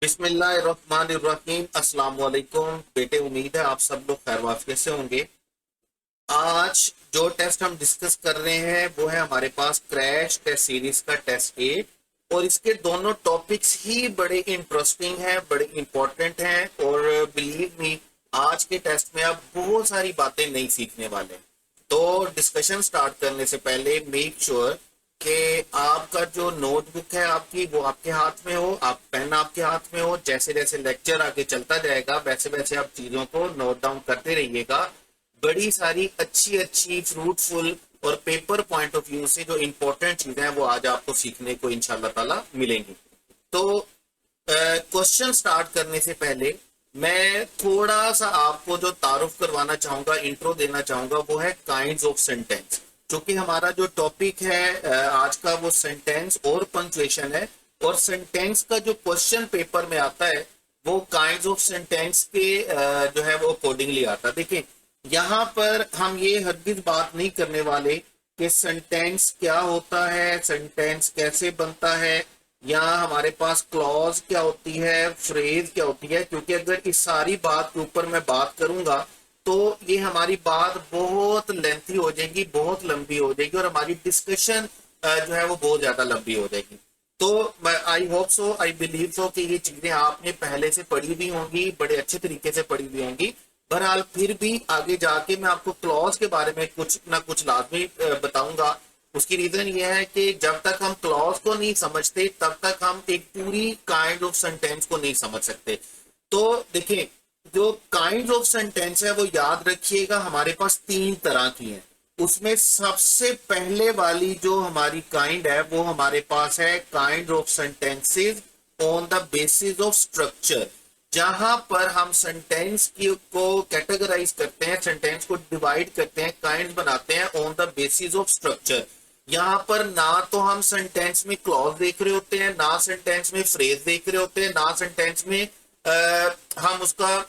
बिस्मिल्लाहिर्रहमानिर्रहीम। अस्सलाम वालेकुम बेटे, उम्मीद है आप सब लोग खैर वाफियत से होंगे। आज जो टेस्ट हम डिस्कस कर रहे हैं वो है हमारे पास क्रैश टेस्ट सीरीज का टेस्ट 8। और इसके दोनों टॉपिक्स ही बड़े इंटरेस्टिंग हैं, बड़े इंपॉर्टेंट हैं। और बिलीव मी, आज के टेस्ट में आप बहुत सारी बातें नहीं सीखने वाले हैं। तो डिस्कशन स्टार्ट करने से पहले मेक श्योर कि आपका जो नोटबुक है आपकी वो आपके हाथ में हो, आप पेन आपके हाथ में हो। जैसे जैसे लेक्चर आगे चलता जाएगा वैसे वैसे आप चीजों को नोट डाउन करते रहिएगा। बड़ी सारी अच्छी अच्छी फ्रूटफुल और पेपर पॉइंट ऑफ व्यू से जो इंपॉर्टेंट चीजें हैं वो आज आपको सीखने को इंशाल्लाह ताला मिलेंगी। तो क्वेश्चन स्टार्ट करने से पहले मैं थोड़ा सा आपको जो तारुफ करवाना चाहूंगा, इंट्रो देना चाहूंगा, वो है काइंड्स ऑफ सेंटेंस। क्योंकि हमारा जो टॉपिक है आज का वो सेंटेंस और पंक्चुएशन है। और सेंटेंस का जो क्वेश्चन पेपर में आता है वो काइंड्स ऑफ सेंटेंस के जो है वो अकॉर्डिंगली आता है। देखिए, यहाँ पर हम ये हरगिज बात नहीं करने वाले कि सेंटेंस क्या होता है, सेंटेंस कैसे बनता है, या हमारे पास क्लॉज क्या होती है, फ्रेज क्या होती है। क्योंकि अगर इस सारी बात के ऊपर मैं बात करूंगा तो ये हमारी बात बहुत लेंथी हो जाएगी, बहुत लंबी हो जाएगी, और हमारी डिस्कशन जो है वो बहुत ज्यादा लंबी हो जाएगी। तो I hope so, I believe so कि ये चीजें आपने पहले से पढ़ी हुई होंगी, बड़े अच्छे तरीके से पढ़ी हुई होंगी। बहरहाल फिर भी आगे जाके मैं आपको क्लॉज के बारे में कुछ ना कुछ लाजमी बताऊंगा। उसकी रीजन ये है कि जब तक हम क्लॉज को नहीं समझते तब तक हम एक पूरी काइंड ऑफ सेंटेंस को नहीं समझ सकते। तो देखिए, जो काइंड ऑफ सेंटेंस है वो याद रखिएगा हमारे पास तीन तरह की है। उसमें सबसे पहले वाली जो हमारी काइंड है वो हमारे पास है kind of sentences on the basis of structure. जहां पर हम सेंटेंस की को कैटेगराइज करते हैं, सेंटेंस को डिवाइड करते हैं, काइंड बनाते हैं on the basis of structure. यहाँ पर ना तो हम सेंटेंस में क्लॉज देख रहे होते हैं, ना सेंटेंस में फ्रेज देख रहे होते हैं, ना सेंटेंस में हम उसका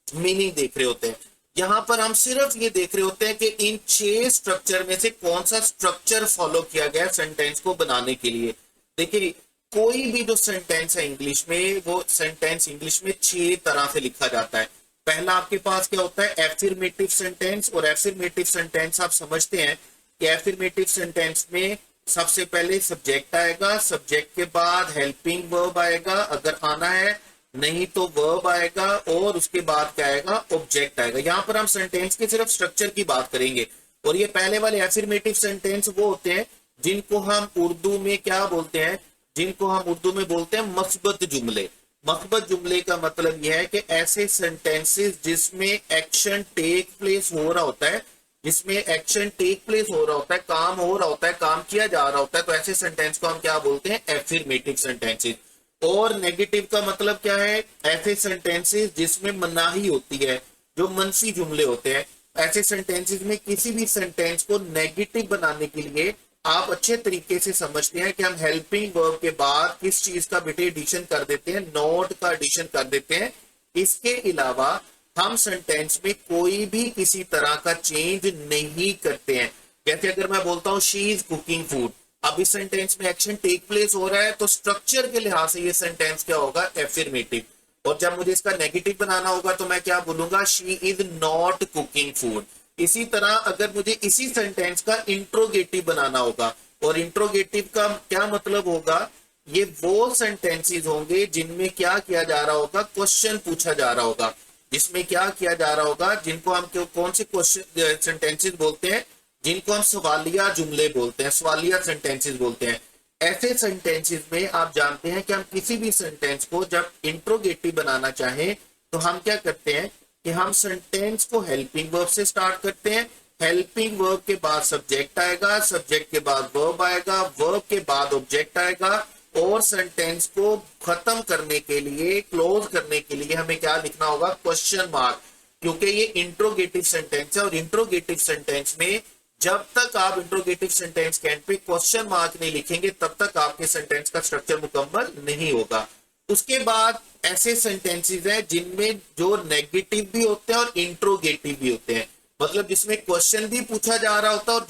मीनिंग देख रहे होते हैं। यहाँ पर हम सिर्फ ये देख रहे होते हैं कि इन 6 स्ट्रक्चर में से कौन सा स्ट्रक्चर फॉलो किया गया सेंटेंस को बनाने के लिए। देखिए, कोई भी जो सेंटेंस है इंग्लिश में, वो सेंटेंस इंग्लिश में 6 तरह से लिखा जाता है। पहला आपके पास क्या होता है, एफर्मेटिव सेंटेंस। और एफर्मेटिव सेंटेंस आप समझते हैं कि एफर्मेटिव सेंटेंस में सबसे पहले सब्जेक्ट आएगा, सब्जेक्ट के बाद हेल्पिंग वर्ब आएगा अगर आना है, नहीं तो वर्ब आएगा, और उसके बाद क्या आएगा, ऑब्जेक्ट आएगा। यहाँ पर हम सेंटेंस के सिर्फ स्ट्रक्चर की बात करेंगे। और ये पहले वाले एफर्मेटिव सेंटेंस वो होते हैं जिनको हम उर्दू में क्या बोलते हैं, जिनको हम उर्दू में बोलते हैं मस्बत जुमले। मस्बत जुमले का मतलब यह है कि ऐसे सेंटेंसेस जिसमें एक्शन टेक प्लेस हो रहा होता है, जिसमें एक्शन टेक प्लेस हो रहा होता है, काम हो रहा होता है, काम किया जा रहा होता है, तो ऐसे सेंटेंस को हम क्या बोलते हैं, एफर्मेटिव सेंटेंसेस। और नेगेटिव का मतलब क्या है, ऐसे सेंटेंसेस जिसमें मनाही होती है, जो मनफी जुमले होते हैं। ऐसे सेंटेंसेस में किसी भी सेंटेंस को नेगेटिव बनाने के लिए आप अच्छे तरीके से समझते हैं कि हम हेल्पिंग वर्ब के बाद किस चीज का बेटे एडिशन कर देते हैं, नॉट का एडिशन कर देते हैं। इसके अलावा हम सेंटेंस में कोई भी किसी तरह का चेंज नहीं करते हैं। जैसे अगर मैं बोलता हूं शी इज कुकिंग फूड, अब इस सेंटेंस में एक्शन टेक प्लेस हो रहा है, तो स्ट्रक्चर के लिहाज से ये सेंटेंस क्या होगा, एफर्मेटिव। और जब मुझे इसका नेगेटिव बनाना होगा तो मैं क्या बोलूंगा, she is not cooking food. इसी तरह अगर मुझे इसी सेंटेंस का इंट्रोगेटिव बनाना होगा, और इंट्रोगेटिव का क्या मतलब होगा, ये वो सेंटेंसेस होंगे जिनमें क्या किया जा रहा होगा, क्वेश्चन पूछा जा रहा होगा। जिसमें क्या किया जा रहा होगा, जिनको हम कौन से क्वेश्चन सेंटेंसेस बोलते हैं, जिनको हम सवालिया जुमले बोलते हैं, सवालिया सेंटेंसेस बोलते हैं। ऐसे सेंटेंसेस में आप जानते हैं कि हम किसी भी सेंटेंस को जब इंट्रोगेटिव बनाना चाहें तो हम क्या करते हैं कि हम सेंटेंस को हेल्पिंग वर्ब से स्टार्ट करते हैं। हेल्पिंग वर्ब के बाद सब्जेक्ट आएगा, सब्जेक्ट के बाद वर्ब आएगा, वर्ब के बाद ऑब्जेक्ट आएगा, और सेंटेंस को खत्म करने के लिए, क्लोज करने के लिए हमें क्या लिखना होगा, क्वेश्चन मार्क। क्योंकि ये इंट्रोगेटिव सेंटेंस है, और इंट्रोगेटिव सेंटेंस में जब तक आप इंट्रोगेटिव सेंटेंस के एंड पे क्वेश्चन मार्क नहीं लिखेंगे तब तक आपके सेंटेंस का स्ट्रक्चर मुकम्मल नहीं होगा। उसके बाद ऐसे सेंटेंसेस हैं जिनमें जो नेगेटिव भी होते हैं और इंट्रोगेटिव भी होते हैं, मतलब जिसमें क्वेश्चन भी पूछा जा रहा होता है और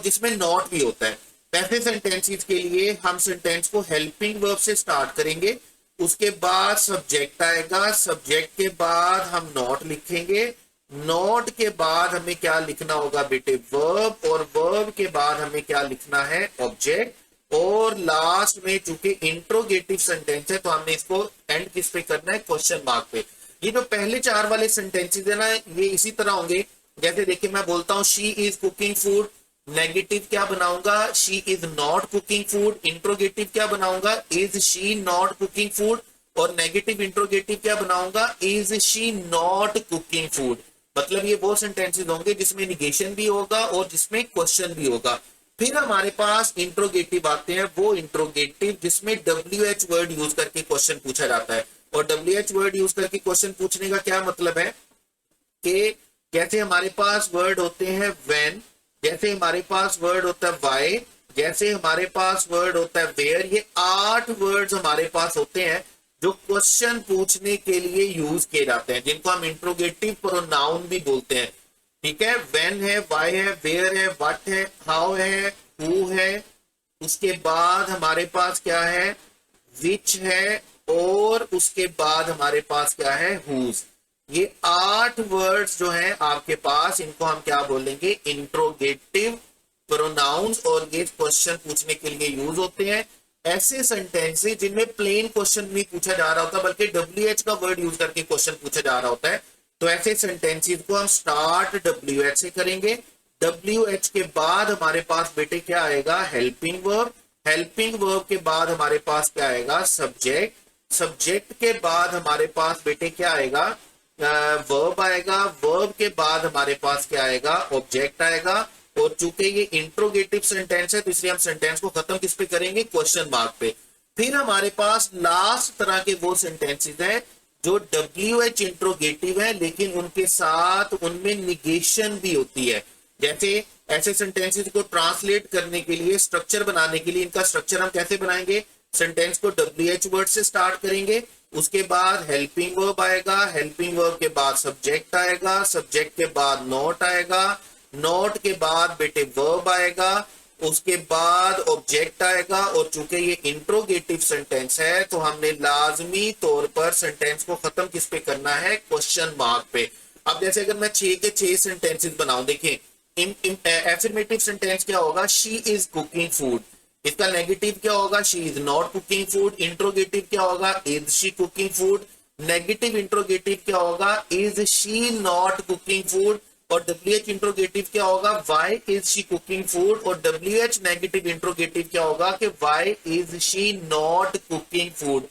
जिसमें नॉट भी होता है। पैसिव सेंटेंसेस के लिए हम सेंटेंस को हेल्पिंग वर्ब से स्टार्ट करेंगे, उसके बाद सब्जेक्ट आएगा, सब्जेक्ट के बाद हम नॉट लिखेंगे, नॉट के बाद हमें क्या लिखना होगा बेटे, वर्ब, और वर्ब के बाद हमें क्या लिखना है, ऑब्जेक्ट, और लास्ट में चूंकि इंट्रोगेटिव सेंटेंस है तो हमने इसको एंड किस पे करना है, क्वेश्चन मार्क पे। ये जो पहले चार वाले सेंटेंसेस है ना, ये इसी तरह होंगे। जैसे देखिए मैं बोलता हूं she is cooking food, negative क्या बनाऊंगा, she is not cooking food, interrogative क्या बनाऊंगा, is she not cooking food, और नेगेटिव इंट्रोगेटिव क्या बनाऊंगा, is she not cooking food. मतलब ये वो सेंटेंसेस होंगे जिसमें निगेशन भी होगा और जिसमें क्वेश्चन भी होगा। फिर हमारे पास इंट्रोगेटिव आते हैं, वो इंट्रोगेटिव जिसमें WH वर्ड यूज करके क्वेश्चन पूछा जाता है। और WH वर्ड यूज करके क्वेश्चन पूछने का क्या मतलब है कि जैसे हमारे पास वर्ड होते हैं व्हेन, जैसे हमारे पास वर्ड होता है व्हाई, जैसे हमारे पास वर्ड होता है वेयर, ये 8 वर्ड्स हमारे पास होते हैं जो क्वेश्चन पूछने के लिए यूज किए जाते हैं, जिनको हम इंट्रोगेटिव प्रोनाउन भी बोलते हैं। ठीक है, व्हेन है, व्हाई है, वेयर है, व्हाट है, हाउ है, हु है, उसके बाद हमारे पास क्या है, विच है, और उसके बाद हमारे पास क्या है, हुज। ये 8 वर्ड्स जो हैं आपके पास, इनको हम क्या बोलेंगे, इंट्रोगेटिव प्रोनाउंस, और ये क्वेश्चन पूछने के लिए यूज होते हैं। ऐसे सेंटेंस जिनमें प्लेन क्वेश्चन नहीं पूछा जा रहा होता बल्कि WH का वर्ड यूज करके क्वेश्चन पूछा जा रहा होता है, तो ऐसे सेंटेंसेस को हम स्टार्ट WH से करेंगे। WH के बाद हमारे पास बेटे क्या आएगा, हेल्पिंग वर्ब, हेल्पिंग वर्ब के बाद हमारे पास क्या आएगा, सब्जेक्ट, सब्जेक्ट के बाद हमारे पास बेटे क्या आएगा, वर्ब आएगा, वर्ब के बाद हमारे पास क्या आएगा, ऑब्जेक्ट आएगा। और चूंकि ये इंट्रोगेटिव सेंटेंस है तो इसलिए हम सेंटेंस को खत्म किस पे करेंगे, क्वेश्चन मार्क पे। फिर हमारे पास लास्ट तरह के वो सेंटेंसेस हैं जो WH इंट्रोगेटिव है लेकिन उनके साथ उनमें निगेशन भी होती है। जैसे ऐसे सेंटेंसेस को ट्रांसलेट करने के लिए, स्ट्रक्चर बनाने के लिए, इनका स्ट्रक्चर हम कैसे बनाएंगे, सेंटेंस को WH वर्ड से स्टार्ट करेंगे, उसके बाद हेल्पिंग वर्ब आएगा, हेल्पिंग वर्ब के बाद सब्जेक्ट आएगा, सब्जेक्ट के बाद नोट आएगा, नोट के बाद बेटे वर्ब आएगा, उसके बाद ऑब्जेक्ट आएगा। और चूंकि ये इंट्रोगेटिव सेंटेंस है तो हमने लाजमी तौर पर सेंटेंस को खत्म किस पे करना है, क्वेश्चन मार्क पे। अब जैसे अगर मैं 6 के 6 सेंटेंसेस बनाऊं, देखें एफर्मेटिव सेंटेंस क्या होगा, शी इज कुकिंग फूड, इसका नेगेटिव क्या होगा, she is not cooking food. Interrogative क्या होगा, is she cooking food. Negative interrogative क्या होगा, is she not cooking food. और WH इंट्रोगेटिव क्या होगा, why is she cooking food. और WH नेगेटिव इंट्रोगेटिव क्या होगा कि why is she not cooking food.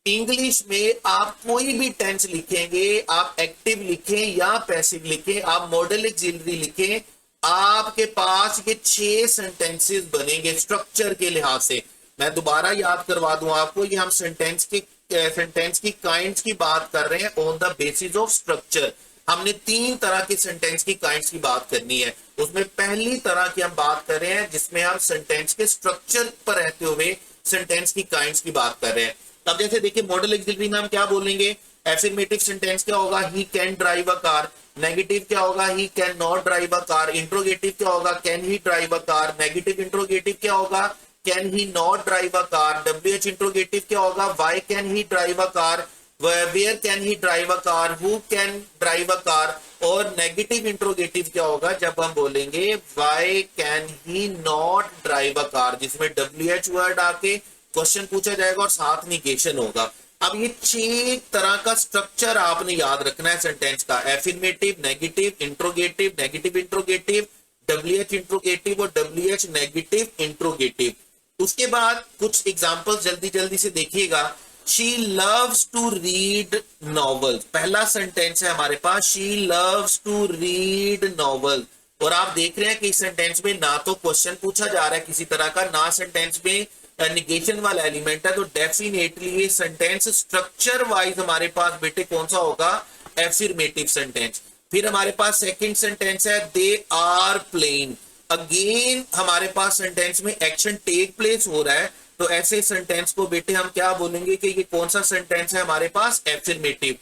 English में आप कोई भी टेंस लिखेंगे, आप एक्टिव लिखें या पैसिव लिखें, आप मॉडल ऑक्सिलरी लिखें, आपके पास ये 6 सेंटेंसेस बनेंगे स्ट्रक्चर के लिहाज से। मैं दोबारा याद करवा दूं आपको, ये हम सेंटेंस की काइंड्स की बात कर रहे हैं on the basis of structure. हमने 3 तरह के सेंटेंस की काइंड्स की बात करनी है। उसमें पहली तरह की हम बात कर रहे हैं जिसमें हम सेंटेंस के स्ट्रक्चर पर रहते हुए सेंटेंस की काइंड्स की बात कर रहे हैं। अब जैसे देखिए मॉडल ऑक्सिलरी में हम क्या बोलेंगे, एफर्मेटिव सेंटेंस क्या होगा, he can drive a car. Negative क्या होगा, he can not drive a car. Interrogative क्या होगा, can he drive a car. Negative interrogative क्या होगा, can he not drive a car. WH interrogative क्या होगा, why can he drive a car, where can he drive a car, who can drive a car. और negative interrogative क्या होगा, जब हम बोलेंगे why can he not drive a car, जिसमें WH word आके क्वेश्चन पूछा जाएगा और साथ निगेशन होगा। अब ये 6 तरह का स्ट्रक्चर आपने याद रखना है सेंटेंस का, affirmative, negative, interrogative, negative interrogative, WH interrogative और WH नेगेटिव इंट्रोगेटिव। उसके बाद कुछ एग्जांपल्स जल्दी जल्दी से देखिएगा। She loves to read novels, पहला सेंटेंस है हमारे पास, she loves to read novel. और आप देख रहे हैं कि इस सेंटेंस में ना तो क्वेश्चन पूछा जा रहा है किसी तरह का, ना सेंटेंस में निगेशन वाला एलिमेंट है, तो डेफिनेटली ये सेंटेंस स्ट्रक्चर वाइज हमारे पास बेटे कौन सा होगा, एफर्मेटिव सेंटेंस। फिर हमारे पास सेकंड सेंटेंस है दे आर प्लेइंग, अगेन हमारे पास सेंटेंस में एक्शन टेक प्लेस हो रहा है, तो ऐसे सेंटेंस को बेटे हम क्या बोलेंगे कि ये कौन सा सेंटेंस है हमारे पास, एफर्मेटिव।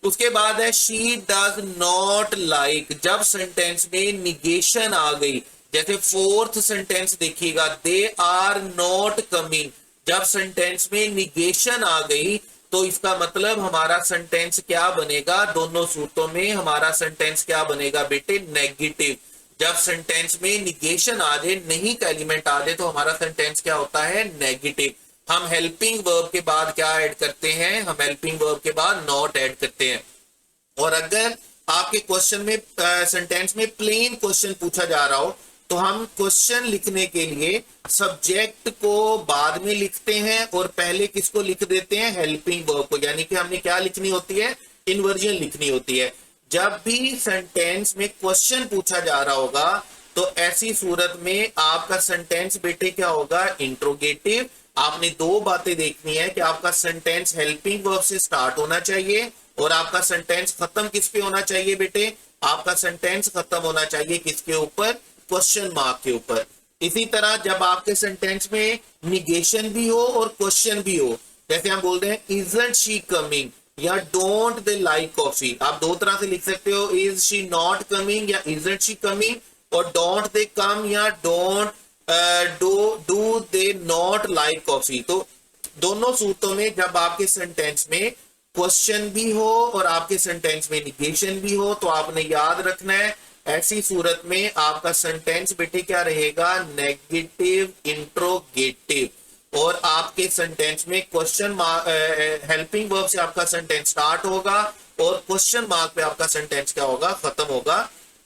उसके बाद है शी डज नॉट लाइक, जब सेंटेंस में निगेशन आ गई, जैसे फोर्थ सेंटेंस देखिएगा, दे आर नॉट कमिंग, जब सेंटेंस में निगेशन आ गई तो इसका मतलब हमारा सेंटेंस क्या बनेगा, दोनों सूत्रों में हमारा सेंटेंस क्या बनेगा बेटे, नेगेटिव। जब सेंटेंस में निगेशन आ जाए, नहीं का एलिमेंट आ जाए, तो हमारा सेंटेंस क्या होता है, नेगेटिव। हम हेल्पिंग वर्ब के बाद क्या ऐड करते हैं, हम हेल्पिंग वर्ब के बाद नॉट ऐड करते हैं। और अगर आपके क्वेश्चन में सेंटेंस में प्लेन क्वेश्चन पूछा जा रहा हो तो हम क्वेश्चन लिखने के लिए सब्जेक्ट को बाद में लिखते हैं और पहले किसको लिख देते हैं, हेल्पिंग वर्ब को। यानी कि हमने क्या लिखनी होती है, इन्वर्जन लिखनी होती है। जब भी सेंटेंस में क्वेश्चन पूछा जा रहा होगा तो ऐसी सूरत में आपका सेंटेंस बेटे क्या होगा, इंट्रोगेटिव। आपने दो बातें देखनी है कि आपका सेंटेंस हेल्पिंग वर्ब से स्टार्ट होना चाहिए और आपका सेंटेंस खत्म किस पे होना चाहिए बेटे, आपका सेंटेंस खत्म होना चाहिए किसके ऊपर, क्वेश्चन मार्क के ऊपर। इसी तरह जब आपके सेंटेंस में निगेशन भी हो और क्वेश्चन भी हो, जैसे हम बोल रहे हैं इजंट शी कमिंग या डोंट दे लाइक कॉफी, आप दो तरह से लिख सकते हो, इज शी नॉट कमिंग या इजंट शी कमिंग, और डोंट दे कम या don't do they not like coffee. तो दोनों सूत्रों में जब आपके सेंटेंस में क्वेश्चन भी हो और आपके सेंटेंस में निगेशन भी हो तो आपने याद रखना है, ऐसी सूरत में आपका सेंटेंस बेटे क्या रहेगा, नेगेटिव इंट्रोगेटिव। और आपके सेंटेंस में क्वेश्चन हेल्पिंग वर्ब से आपका सेंटेंस स्टार्ट होगा और क्वेश्चन मार्क पे आपका सेंटेंस क्या होगा, खत्म होगा।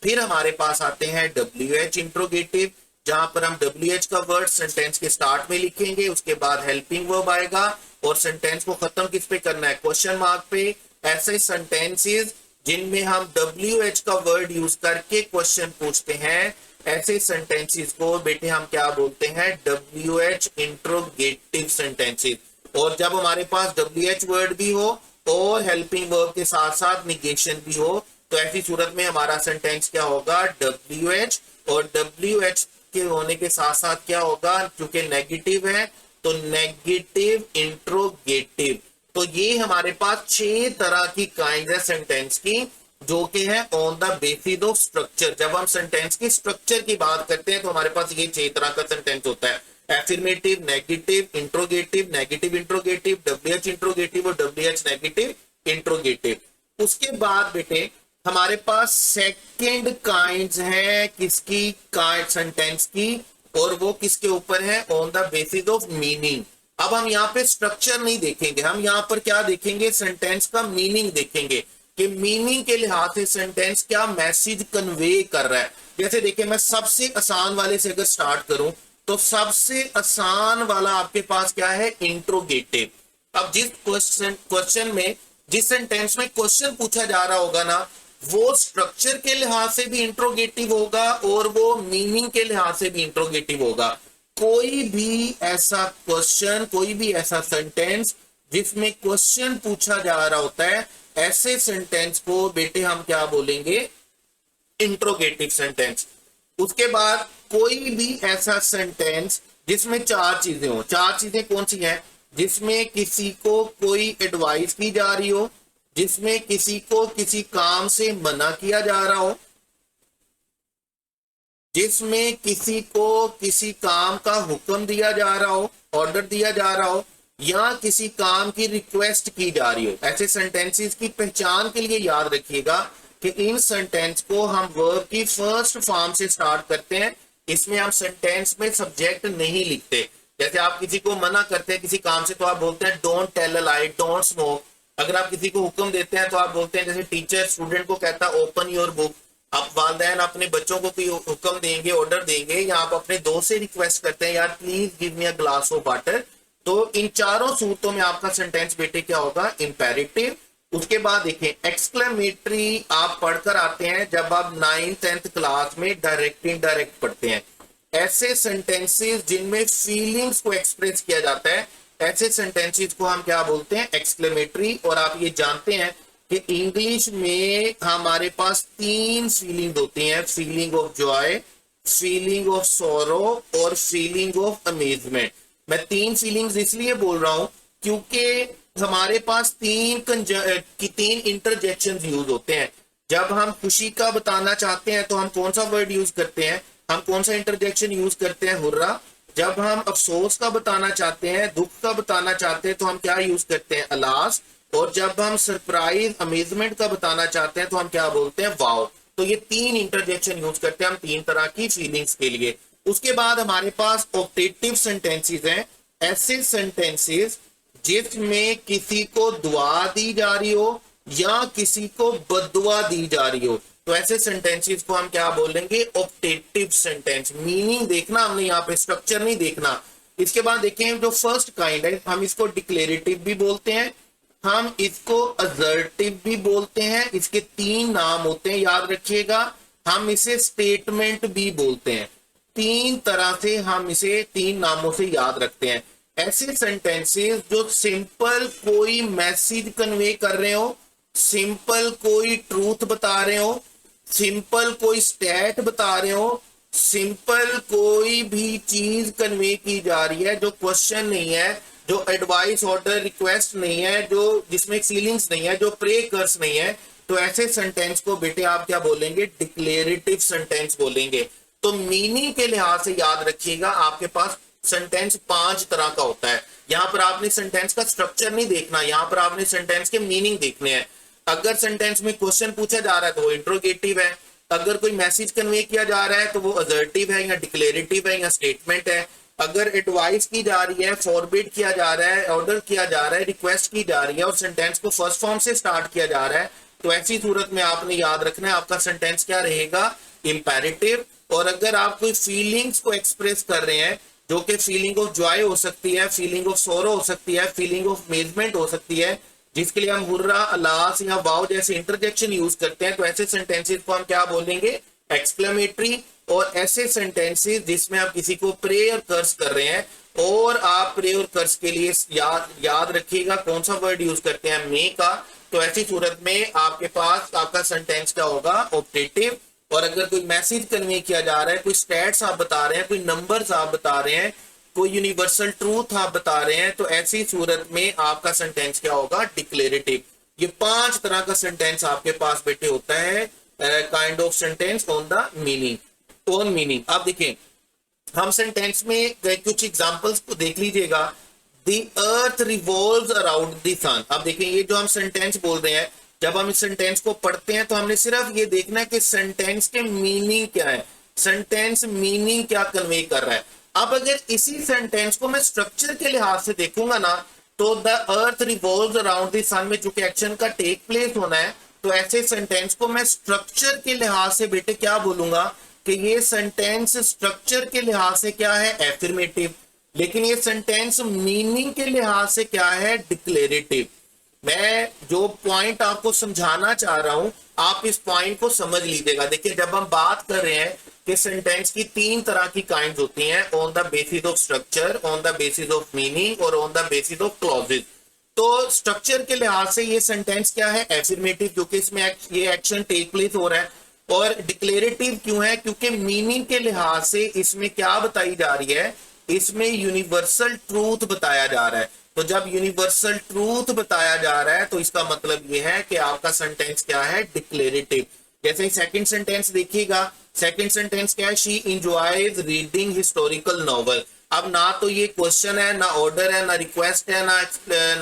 फिर हमारे पास आते हैं WH इंट्रोगेटिव, जहां पर हम WH का वर्ड सेंटेंस के स्टार्ट में लिखेंगे, उसके बाद हेल्पिंग वर्ब आएगा और सेंटेंस को खत्म किस पे करना है, क्वेश्चन मार्क पे। ऐसे सेंटेंसेस जिनमें हम WH का वर्ड यूज करके क्वेश्चन पूछते हैं, ऐसे सेंटेंसेस को बेटे हम क्या बोलते हैं, WH इंट्रोगेटिव सेंटेंसेस। और जब हमारे पास WH वर्ड भी हो और हेल्पिंग वर्ब के साथ साथ निगेशन भी हो तो ऐसी सूरत में हमारा सेंटेंस क्या होगा, WH, और WH के होने के साथ साथ क्या होगा, क्योंकि नेगेटिव है तो नेगेटिव इंट्रोगेटिव। तो ये हमारे पास 6 तरह की काइंड है सेंटेंस की, जो कि है on the basis of structure. जब हम सेंटेंस की स्ट्रक्चर की बात करते हैं तो हमारे पास ये 6 तरह का सेंटेंस होता है, affirmative, negative interrogative, negative interrogative, WH interrogative और WH नेगेटिव इंट्रोगेटिव। उसके बाद बेटे हमारे पास सेकंड काइंड्स है किसकी, काइंड सेंटेंस की, और वो किसके ऊपर है, on the basis of meaning. अब हम यहाँ पे स्ट्रक्चर नहीं देखेंगे, हम यहाँ पर क्या देखेंगे, सेंटेंस का मीनिंग देखेंगे कि मीनिंग के लिहाज से सेंटेंस क्या मैसेज कन्वे कर रहा है। जैसे देखिए, मैं सबसे आसान वाले से अगर स्टार्ट करूं तो सबसे आसान वाला आपके पास क्या है, इंट्रोगेटिव। अब जिस क्वेश्चन में, जिस सेंटेंस में क्वेश्चन पूछा जा रहा होगा ना, वो स्ट्रक्चर के लिहाज से भी इंट्रोगेटिव होगा और वो मीनिंग के लिहाज से भी इंट्रोगेटिव होगा। कोई भी ऐसा क्वेश्चन, कोई भी ऐसा सेंटेंस जिसमें क्वेश्चन पूछा जा रहा होता है, ऐसे सेंटेंस को बेटे हम क्या बोलेंगे, इंट्रोगेटिव सेंटेंस। उसके बाद कोई भी ऐसा सेंटेंस जिसमें 4 चीजें हो, 4 चीजें कौन सी हैं, जिसमें किसी को कोई एडवाइस की जा रही हो, जिसमें किसी को किसी काम से मना किया जा रहा हो, जिसमें किसी को किसी काम का हुक्म दिया जा रहा हो, ऑर्डर दिया जा रहा हो, या किसी काम की रिक्वेस्ट की जा रही हो। ऐसे सेंटेंसेस की पहचान के लिए याद रखिएगा कि इन सेंटेंस को हम वर्ब की फर्स्ट फॉर्म से स्टार्ट करते हैं। इसमें हम सेंटेंस में सब्जेक्ट नहीं लिखते। जैसे आप किसी को मना करते हैं किसी काम से तो आप बोलते हैं don't tell a lie, don't smoke. अगर आप किसी को हुक्म देते हैं तो आप बोलते हैं, जैसे टीचर स्टूडेंट को कहता है ओपन योर बुक। आप वालिदैन अपने बच्चों को कोई हुक्म देंगे, ऑर्डर देंगे, या आप अपने दोस्त से रिक्वेस्ट करते हैं, यार please give me a glass of water. तो इन चारों सूरतों में आपका सेंटेंस बेटे क्या होगा, इंपेरेटिव। उसके बाद देखें, एक्सक्लेमेटरी आप पढ़कर आते हैं जब आप 9th 10th क्लास में डायरेक्ट इनडायरेक्ट पढ़ते हैं। ऐसे सेंटेंसेस जिनमें फीलिंग्स को एक्सप्रेस किया जाता है, ऐसे सेंटेंसेस को हम क्या बोलते हैं, एक्सक्लेमेटरी। और आप ये जानते हैं कि इंग्लिश में हमारे पास 3 फीलिंग होती हैं, feeling of Joy, feeling of sorrow और फीलिंग ऑफ अमेजमेंट। मैं 3 फीलिंग्स इसलिए बोल रहा हूं क्योंकि हमारे पास 3 इंटरजेक्शन यूज होते हैं। जब हम खुशी का बताना चाहते हैं तो हम कौन सा वर्ड यूज करते हैं, हम कौन सा इंटरजेक्शन यूज करते हैं हुर्रा? जब हम अफसोस का बताना चाहते हैं, दुख का बताना चाहते हैं, तो हम क्या यूज करते हैं? अलास। और जब हम सरप्राइज अमेजमेंट का बताना चाहते हैं तो हम क्या बोलते हैं? वाओ। तो ये तीन इंटरजेक्शन यूज करते हैं हम तीन तरह की फीलिंग्स के लिए। उसके बाद हमारे पास ऑप्टेटिव सेंटेंसेस हैं, ऐसे सेंटेंसेस जिसमें किसी को दुआ दी जा रही हो या किसी को बददुआ दी जा रही हो, तो ऐसे सेंटेंसेस को हम क्या बोलेंगे? Optative sentence. मीनिंग देखना हमने, यहाँ पे स्ट्रक्चर नहीं देखना। इसके बाद देखें जो फर्स्ट काइंड है, हम इसको डिक्लेरेटिव भी बोलते हैं, हम इसको असर्टिव भी बोलते हैं। इसके तीन नाम होते हैं, याद रखिएगा। हम इसे स्टेटमेंट भी बोलते हैं। तीन तरह से हम इसे तीन नामों से याद रखते हैं। ऐसे सेंटेंसेस जो सिंपल कोई मैसेज कन्वे कर रहे हो, सिंपल कोई ट्रूथ बता रहे हो, सिंपल कोई स्टैट बता रहे हो, सिंपल कोई भी चीज कन्वे की जा रही है, जो क्वेश्चन नहीं है, जो एडवाइस ऑर्डर रिक्वेस्ट नहीं है, जो जिसमें फीलिंग्स नहीं है, जो प्रे कर्स नहीं है, तो ऐसे सेंटेंस को बेटे आप क्या बोलेंगे? डिक्लेरेटिव सेंटेंस बोलेंगे। तो मीनिंग के लिहाज से याद रखिएगा, आपके पास सेंटेंस पांच तरह का होता है। यहां पर आपने सेंटेंस का स्ट्रक्चर नहीं देखना, यहां पर आपने सेंटेंस के मीनिंग देखने हैं। अगर सेंटेंस में क्वेश्चन पूछा जा रहा है तो वो इंट्रोगेटिव है, अगर कोई मैसेज कन्वे किया जा रहा है तो वो असर्टिव है या डिक्लेरेटिव है या स्टेटमेंट है, अगर एडवाइस की जा रही है, फॉरबिड किया जा रहा है, ऑर्डर किया जा रहा है, रिक्वेस्ट की जा रही है और सेंटेंस को फर्स्ट फॉर्म से स्टार्ट किया जा रहा है, तो ऐसी सूरत में आपने याद रखना है आपका सेंटेंस क्या रहेगा? इंपेरेटिव। और अगर आप कोई फीलिंग्स को एक्सप्रेस कर रहे हैं, जो कि फीलिंग ऑफ जॉय हो सकती है, फीलिंग ऑफ सोरो हो सकती है, फीलिंग ऑफ अमेजमेंट हो सकती है, जिसके लिए हम हुर्रा, अलास या वाओ जैसे इंटरजेक्शन यूज करते हैं, तो ऐसे सेंटेंसेस को हम क्या बोलेंगे? एक्सक्लेमेटरी। और ऐसे सेंटेंसेस जिसमें आप किसी को प्रे और कर्स कर रहे हैं, और आप प्रे और कर्स के लिए याद रखिएगा कौन सा वर्ड यूज करते हैं? मे का। तो ऐसी सूरत में आपके पास आपका सेंटेंस क्या होगा? ऑप्टेटिव। और अगर कोई मैसेज कन्वे किया जा रहा है, कोई स्टैट्स आप बता रहे हैं, कोई नंबर्स आप बता रहे हैं, कोई यूनिवर्सल ट्रूथ आप बता रहे हैं, तो ऐसी सूरत में आपका सेंटेंस क्या होगा? डिक्लेरेटिव। ये पांच तरह का सेंटेंस आपके पास बेटे होता है, kind of sentence on the meaning, on meaning. आप देखिए हम सेंटेंस में कुछ एग्जांपल्स को देख लीजिएगा। The earth revolves around the sun. अब देखिए ये जो हम सेंटेंस बोल रहे हैं, जब हम इस सेंटेंस को पढ़ते हैं तो हमने सिर्फ ये देखना है कि सेंटेंस के मीनिंग क्या है, सेंटेंस मीनिंग क्या कन्वे कर रहा है। अब अगर इसी सेंटेंस को मैं स्ट्रक्चर के लिहाज से देखूंगा ना, तो the earth revolves around the sun में चूंकि एक्शन का टेक प्लेस होना है, तो ऐसे सेंटेंस को मैं स्ट्रक्चर के लिहाज से बेटे क्या बोलूंगा? कि ये सेंटेंस स्ट्रक्चर के लिहाज से क्या है? एफर्मेटिव। लेकिन ये सेंटेंस मीनिंग के लिहाज से क्या है? डिक्लेरेटिव। मैं जो पॉइंट आपको समझाना चाह रहा हूं, आप इस पॉइंट को समझ लीजिएगा। देखिए जब हम बात कर रहे हैं कि सेंटेंस की तीन तरह की काइंड होती हैं, on the basis of structure, on the basis of meaning और on the basis of clauses. तो स्ट्रक्चर के लिहाज से ये सेंटेंस क्या है? एफर्मेटिव, क्योंकि इसमें ये एक्शन टेक प्लेस हो रहा है। और डिक्लेरेटिव क्यों है? क्योंकि मीनिंग के लिहाज से इसमें क्या बताई जा रही है? इसमें यूनिवर्सल ट्रूथ बताया जा रहा है। तो जब यूनिवर्सल ट्रूथ बताया जा रहा है तो इसका मतलब ये है कि आपका सेंटेंस क्या है? डिक्लेरेटिव। जैसे सेकंड सेंटेंस देखिएगा, सेकंड सेंटेंस क्या है? She enjoys reading historical novel. अब ना तो ये क्वेश्चन है, ना ऑर्डर है, ना रिक्वेस्ट है,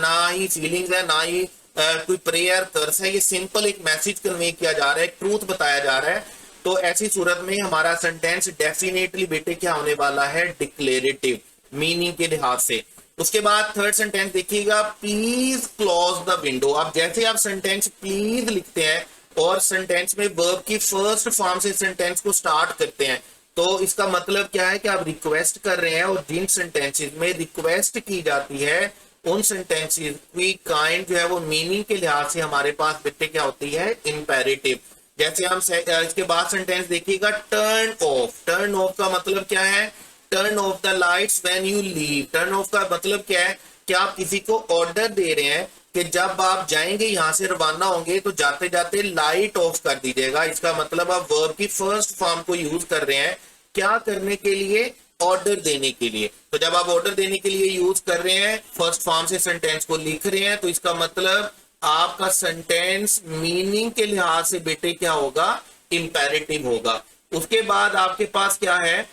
ना ही फीलिंग्स है, ना ही कोई प्रेयर कर्स है। ये सिंपल एक मैसेज कन्वे किया जा रहा है, ट्रूथ बताया जा रहा है। तो ऐसी सूरत में हमारा सेंटेंस डेफिनेटली बेटे क्या होने वाला है? डिक्लेरेटिव, मीनिंग के लिहाज से। उसके बाद थर्ड सेंटेंस देखिएगा, प्लीज क्लोज द विंडो। अब जैसे आप सेंटेंस प्लीज लिखते हैं और सेंटेंस में वर्ब की फर्स्ट फॉर्म से सेंटेंस को स्टार्ट करते हैं, तो इसका मतलब क्या है कि आप रिक्वेस्ट कर रहे हैं। और जिन सेंटेंसेस में रिक्वेस्ट की जाती है उन सेंटेंसेस की काइंड जो है वो मीनिंग के लिहाज से हमारे पास बेटे क्या होती है? इंपेरेटिव। जैसे हम इसके बाद सेंटेंस देखिएगा, टर्न ऑफ। टर्न ऑफ का मतलब क्या है? Turn off the lights when you leave. Turn off का मतलब क्या है? कि आप किसी को ऑर्डर दे रहे हैं कि जब आप जाएंगे, यहां से रवाना होंगे, तो जाते जाते लाइट ऑफ कर दीजिएगा। इसका मतलब आप वर्ब की फर्स्ट फॉर्म को यूज कर रहे हैं, क्या करने के लिए? ऑर्डर देने के लिए। तो जब आप ऑर्डर देने के लिए यूज कर रहे हैं, फर्स्ट फॉर्म से सेंटेंस को लिख रहे हैं, तो इसका मतलब आपका सेंटेंस मीनिंग के लिहाज से बेटे क्या होगा? इंपेरेटिव होगा। उसके बाद आपके पास क्या है,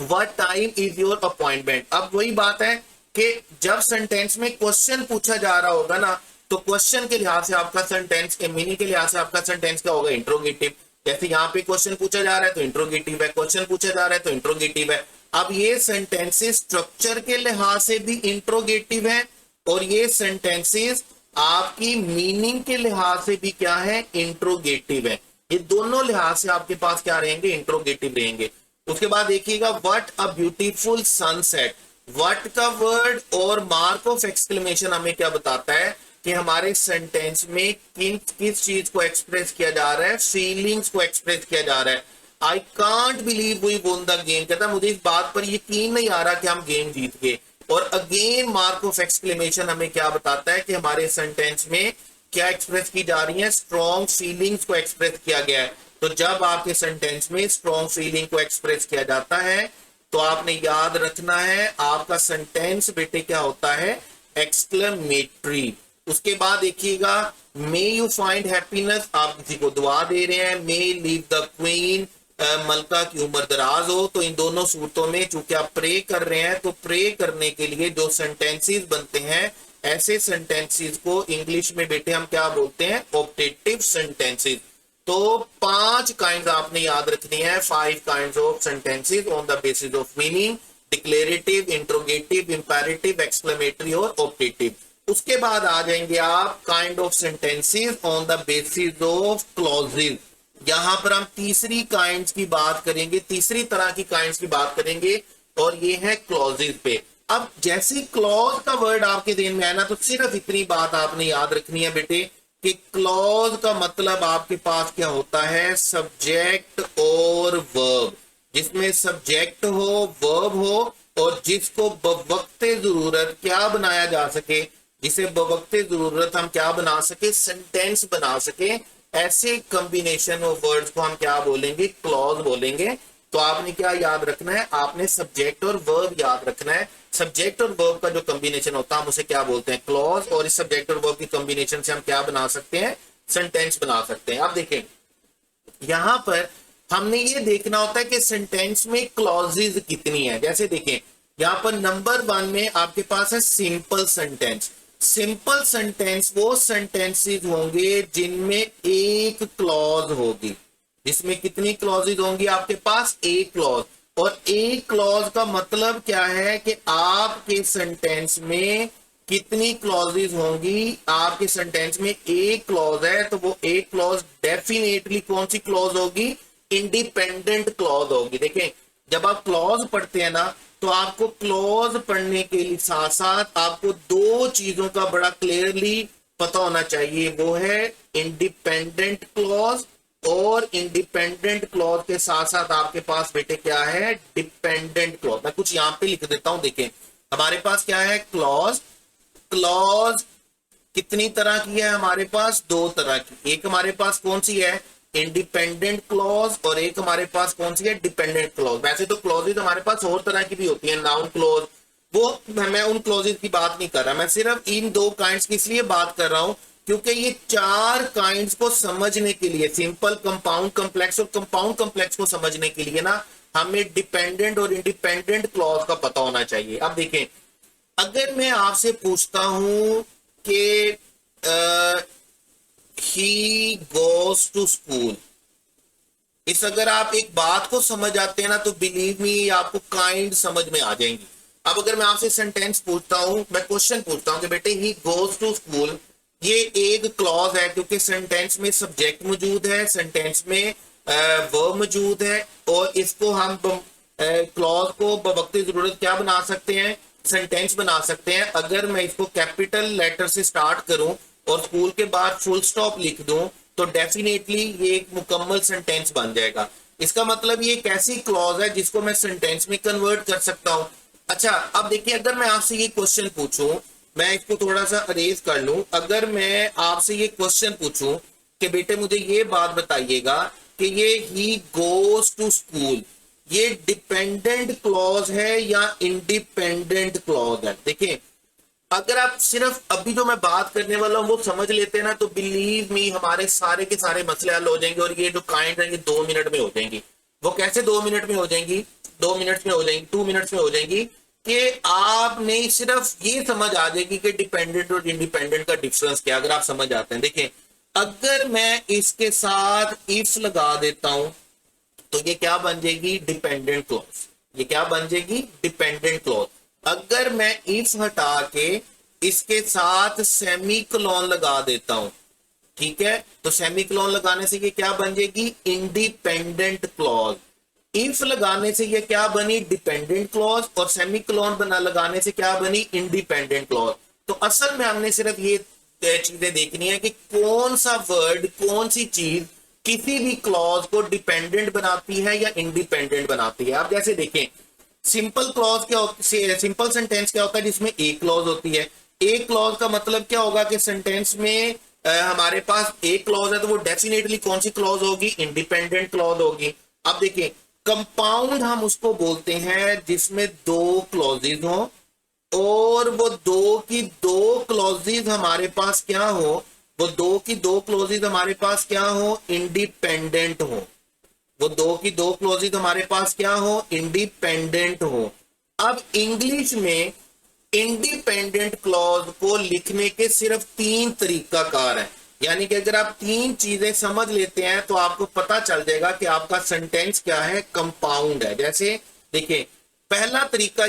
what time is your appointment. अब वही बात है कि जब सेंटेंस में क्वेश्चन पूछा जा रहा होगा ना, तो क्वेश्चन के लिहाज से आपका सेंटेंस के मीनिंग के लिहाज से आपका सेंटेंस क्या होगा, इंट्रोगेटिव। जैसे यहाँ पे क्वेश्चन पूछा जा रहा है तो इंट्रोगेटिव है, क्वेश्चन पूछा जा रहा है तो इंट्रोगेटिव है। अब ये सेंटेंसेस स्ट्रक्चर के लिहाज से भी इंट्रोगेटिव है, और ये सेंटेंसेस आपकी मीनिंग के लिहाज से भी क्या है, इंट्रोगेटिव है। ये दोनों लिहाज से आपके पास क्या रहेंगे, इंट्रोगेटिव रहेंगे। उसके बाद देखिएगा, what a beautiful sunset. What का वर्ड और मार्क ऑफ एक्सक्लेमेशन हमें क्या बताता है कि हमारे सेंटेंस में किस चीज को एक्सप्रेस किया जा रहा है, फीलिंग्स को एक्सप्रेस किया जा रहा है। I can't believe we won the game, कहता है मुझे इस बात पर यकीन नहीं आ रहा कि हम गेम जीत गए। और अगेन मार्क ऑफ एक्सक्लेमेशन हमें क्या बताता है कि हमारे सेंटेंस में क्या एक्सप्रेस की जा रही है, स्ट्रॉन्ग फीलिंग्स को एक्सप्रेस किया गया है। तो जब आपके सेंटेंस में स्ट्रॉन्ग फीलिंग को एक्सप्रेस किया जाता है तो आपने याद रखना है आपका सेंटेंस बेटे क्या होता है, एक्सक्लेमेटरी। उसके बाद देखिएगा, मे यू फाइंड हैप्पीनेस, आप किसी को दुआ दे रहे हैं। मे लीव द क्वीन, मलका की उम्र दराज हो। तो इन दोनों सूरतों में चूंकि आप प्रे कर रहे हैं, तो प्रे करने के लिए जो सेंटेंसेस बनते हैं, ऐसे सेंटेंसेस को इंग्लिश में बेटे हम क्या बोलते हैं, ऑप्टेटिव सेंटेंसेस। तो 5 काइंड आपने याद रखनी है, 5 kinds of sentences on the basis of meaning, declarative, interrogative, imperative, exclamatory और ऑप्टेटिव। उसके बाद आ जाएंगे आप kind of sentences on the basis of clauses. यहां पर हम तीसरी काइंड्स की बात करेंगे, तीसरी तरह की काइंड्स की बात करेंगे, और ये है क्लॉजेज पे। अब जैसे क्लॉज का वर्ड आपके ध्यान में आया ना, तो सिर्फ इतनी बात आपने याद रखनी है बेटे कि क्लॉज का मतलब आपके पास क्या होता है, सब्जेक्ट और वर्ब। जिसमें सब्जेक्ट हो, वर्ब हो, और जिसको बवक्ते जरूरत क्या बनाया जा सके, जिसे बवक्ते जरूरत हम क्या बना सके, सेंटेंस बना सके, ऐसे कॉम्बिनेशन ऑफ वर्ड्स को हम क्या बोलेंगे, क्लॉज बोलेंगे। तो आपने क्या याद रखना है, आपने सब्जेक्ट और वर्ब याद रखना है। सब्जेक्ट और वर्ब का जो कॉम्बिनेशन होता है हम उसे क्या बोलते हैं, क्लॉज। और इस सब्जेक्ट और वर्ब की कॉम्बिनेशन से हम क्या बना सकते हैं, सेंटेंस बना सकते हैं। आप देखें यहां पर हमने ये देखना होता है कि सेंटेंस में क्लॉजेज कितनी है। जैसे देखें यहां पर नंबर 1 में आपके पास है सिंपल सेंटेंस। सिंपल सेंटेंस वो सेंटेंसेस होंगे जिनमें एक क्लॉज होगी। जिसमें कितनी क्लॉजेज होंगी आपके पास, एक क्लॉज। और एक क्लॉज का मतलब क्या है कि आपके सेंटेंस में कितनी क्लॉजेज होंगी। आपके सेंटेंस में एक क्लॉज है तो वो एक क्लॉज डेफिनेटली कौन सी क्लॉज होगी, इंडिपेंडेंट क्लॉज होगी। देखें जब आप क्लॉज पढ़ते हैं ना, तो आपको क्लॉज पढ़ने के साथ साथ आपको 2 चीजों का बड़ा क्लियरली पता होना चाहिए। वो है इंडिपेंडेंट क्लॉज, और इंडिपेंडेंट क्लॉज के साथ साथ आपके पास बेटे क्या है, डिपेंडेंट क्लॉज। मैं कुछ यहां पे लिख देता हूं। देखें हमारे पास क्या है, क्लॉज। क्लॉज कितनी तरह की है हमारे पास, 2 तरह की। एक हमारे पास कौन सी है, इंडिपेंडेंट क्लॉज, और एक हमारे पास कौन सी है, डिपेंडेंट क्लॉज। वैसे तो क्लॉजेज हमारे पास और तरह की भी होती है, नाउन क्लॉज, वो मैं उन क्लॉजेज की बात नहीं कर रहा। मैं सिर्फ इन 2 काइंड्स की इसलिए बात कर रहा हूं क्योंकि ये 4 काइंड्स को समझने के लिए, सिंपल, कंपाउंड, कॉम्प्लेक्स और कंपाउंड कॉम्प्लेक्स को समझने के लिए ना, हमें डिपेंडेंट और इंडिपेंडेंट क्लॉज का पता होना चाहिए। अब देखें अगर मैं आपसे पूछता हूं कि ही गोज टू स्कूल, इस अगर आप एक बात को समझ आते हैं ना, तो बिलीव मी आपको काइंड समझ में आ जाएंगी। अब अगर मैं आपसे सेंटेंस पूछता हूं, मैं क्वेश्चन पूछता हूं कि बेटे ही गोज टू स्कूल, ये एक क्लॉज है क्योंकि सेंटेंस में सब्जेक्ट मौजूद है, सेंटेंस में वर्ब मौजूद है, और इसको हम क्लॉज को बवक्ते जरूरत क्या बना सकते हैं, सेंटेंस बना सकते हैं। अगर मैं इसको कैपिटल लेटर से स्टार्ट करूं और स्कूल के बाद फुल स्टॉप लिख दूं, तो डेफिनेटली ये एक मुकम्मल सेंटेंस बन जाएगा। इसका मतलब ये एक ऐसी क्लॉज है जिसको मैं सेंटेंस में कन्वर्ट कर सकता हूं। अच्छा अब देखिए, अगर मैं आपसे ये क्वेश्चन पूछूं, मैं इसको थोड़ा सा अरेज कर लूं। अगर मैं आपसे ये क्वेश्चन पूछूं कि बेटे मुझे ये बात बताइएगा कि ये ही गोज टू स्कूल, ये डिपेंडेंट क्लॉज है या इंडिपेंडेंट क्लॉज है। देखिए अगर आप सिर्फ अभी जो मैं बात करने वाला हूं वो समझ लेते हैं ना, तो बिलीव मी हमारे सारे के सारे मसले हल हो जाएंगे, और ये जो काइंड है ये 2 मिनट में हो जाएंगी। वो कैसे 2 मिनट में हो जाएंगी, 2 मिनट में हो जाएंगी, 2 मिनट्स में हो जाएंगी कि आपने सिर्फ ये समझ आ जाएगी कि डिपेंडेंट और इंडिपेंडेंट का डिफरेंस क्या, अगर आप समझ आते हैं। देखें, अगर मैं इसके साथ इफ लगा देता हूं तो ये क्या बन जाएगी, डिपेंडेंट क्लॉज। ये क्या बन जाएगी, डिपेंडेंट क्लॉज। अगर मैं इफ हटा के इसके साथ सेमी कॉलन लगा देता हूं, ठीक है, तो सेमी कॉलन लगाने से ये क्या बन जाएगी, इंडिपेंडेंट क्लॉज। इफ लगाने से ये क्या बनी, डिपेंडेंट क्लॉज, और सेमी कॉलन बना लगाने से क्या बनी, इंडिपेंडेंट क्लॉज। तो असल में हमने सिर्फ ये चीजें देखनी है कि कौन सा वर्ड, कौन सी चीज किसी भी क्लॉज को डिपेंडेंट बनाती है या इंडिपेंडेंट बनाती है। आप जैसे देखें, सिंपल क्लॉज क्या होती है, सिंपल सेंटेंस क्या होता है जिसमें एक क्लॉज होती है। एक क्लॉज का मतलब क्या होगा कि सेंटेंस में हमारे पास एक क्लॉज है तो वो डेफिनेटली कौन सी क्लॉज होगी, इंडिपेंडेंट क्लॉज होगी। अब देखिए, कंपाउंड हम उसको बोलते हैं जिसमें दो क्लॉजेज हो और वो दो की दो क्लॉजेज हमारे पास क्या हो, वो दो की दो क्लॉजेज हमारे पास क्या हो, इंडिपेंडेंट हो। वो दो की दो क्लॉजेज हमारे पास क्या हो, इंडिपेंडेंट हो। अब इंग्लिश में इंडिपेंडेंट क्लॉज को लिखने के सिर्फ 3 तरीकाकार है। यानी कि अगर आप 3 चीजें समझ लेते हैं तो आपको पता चल जाएगा कि आपका सेंटेंस क्या है, कंपाउंड है। जैसे देखिए, पहला तरीका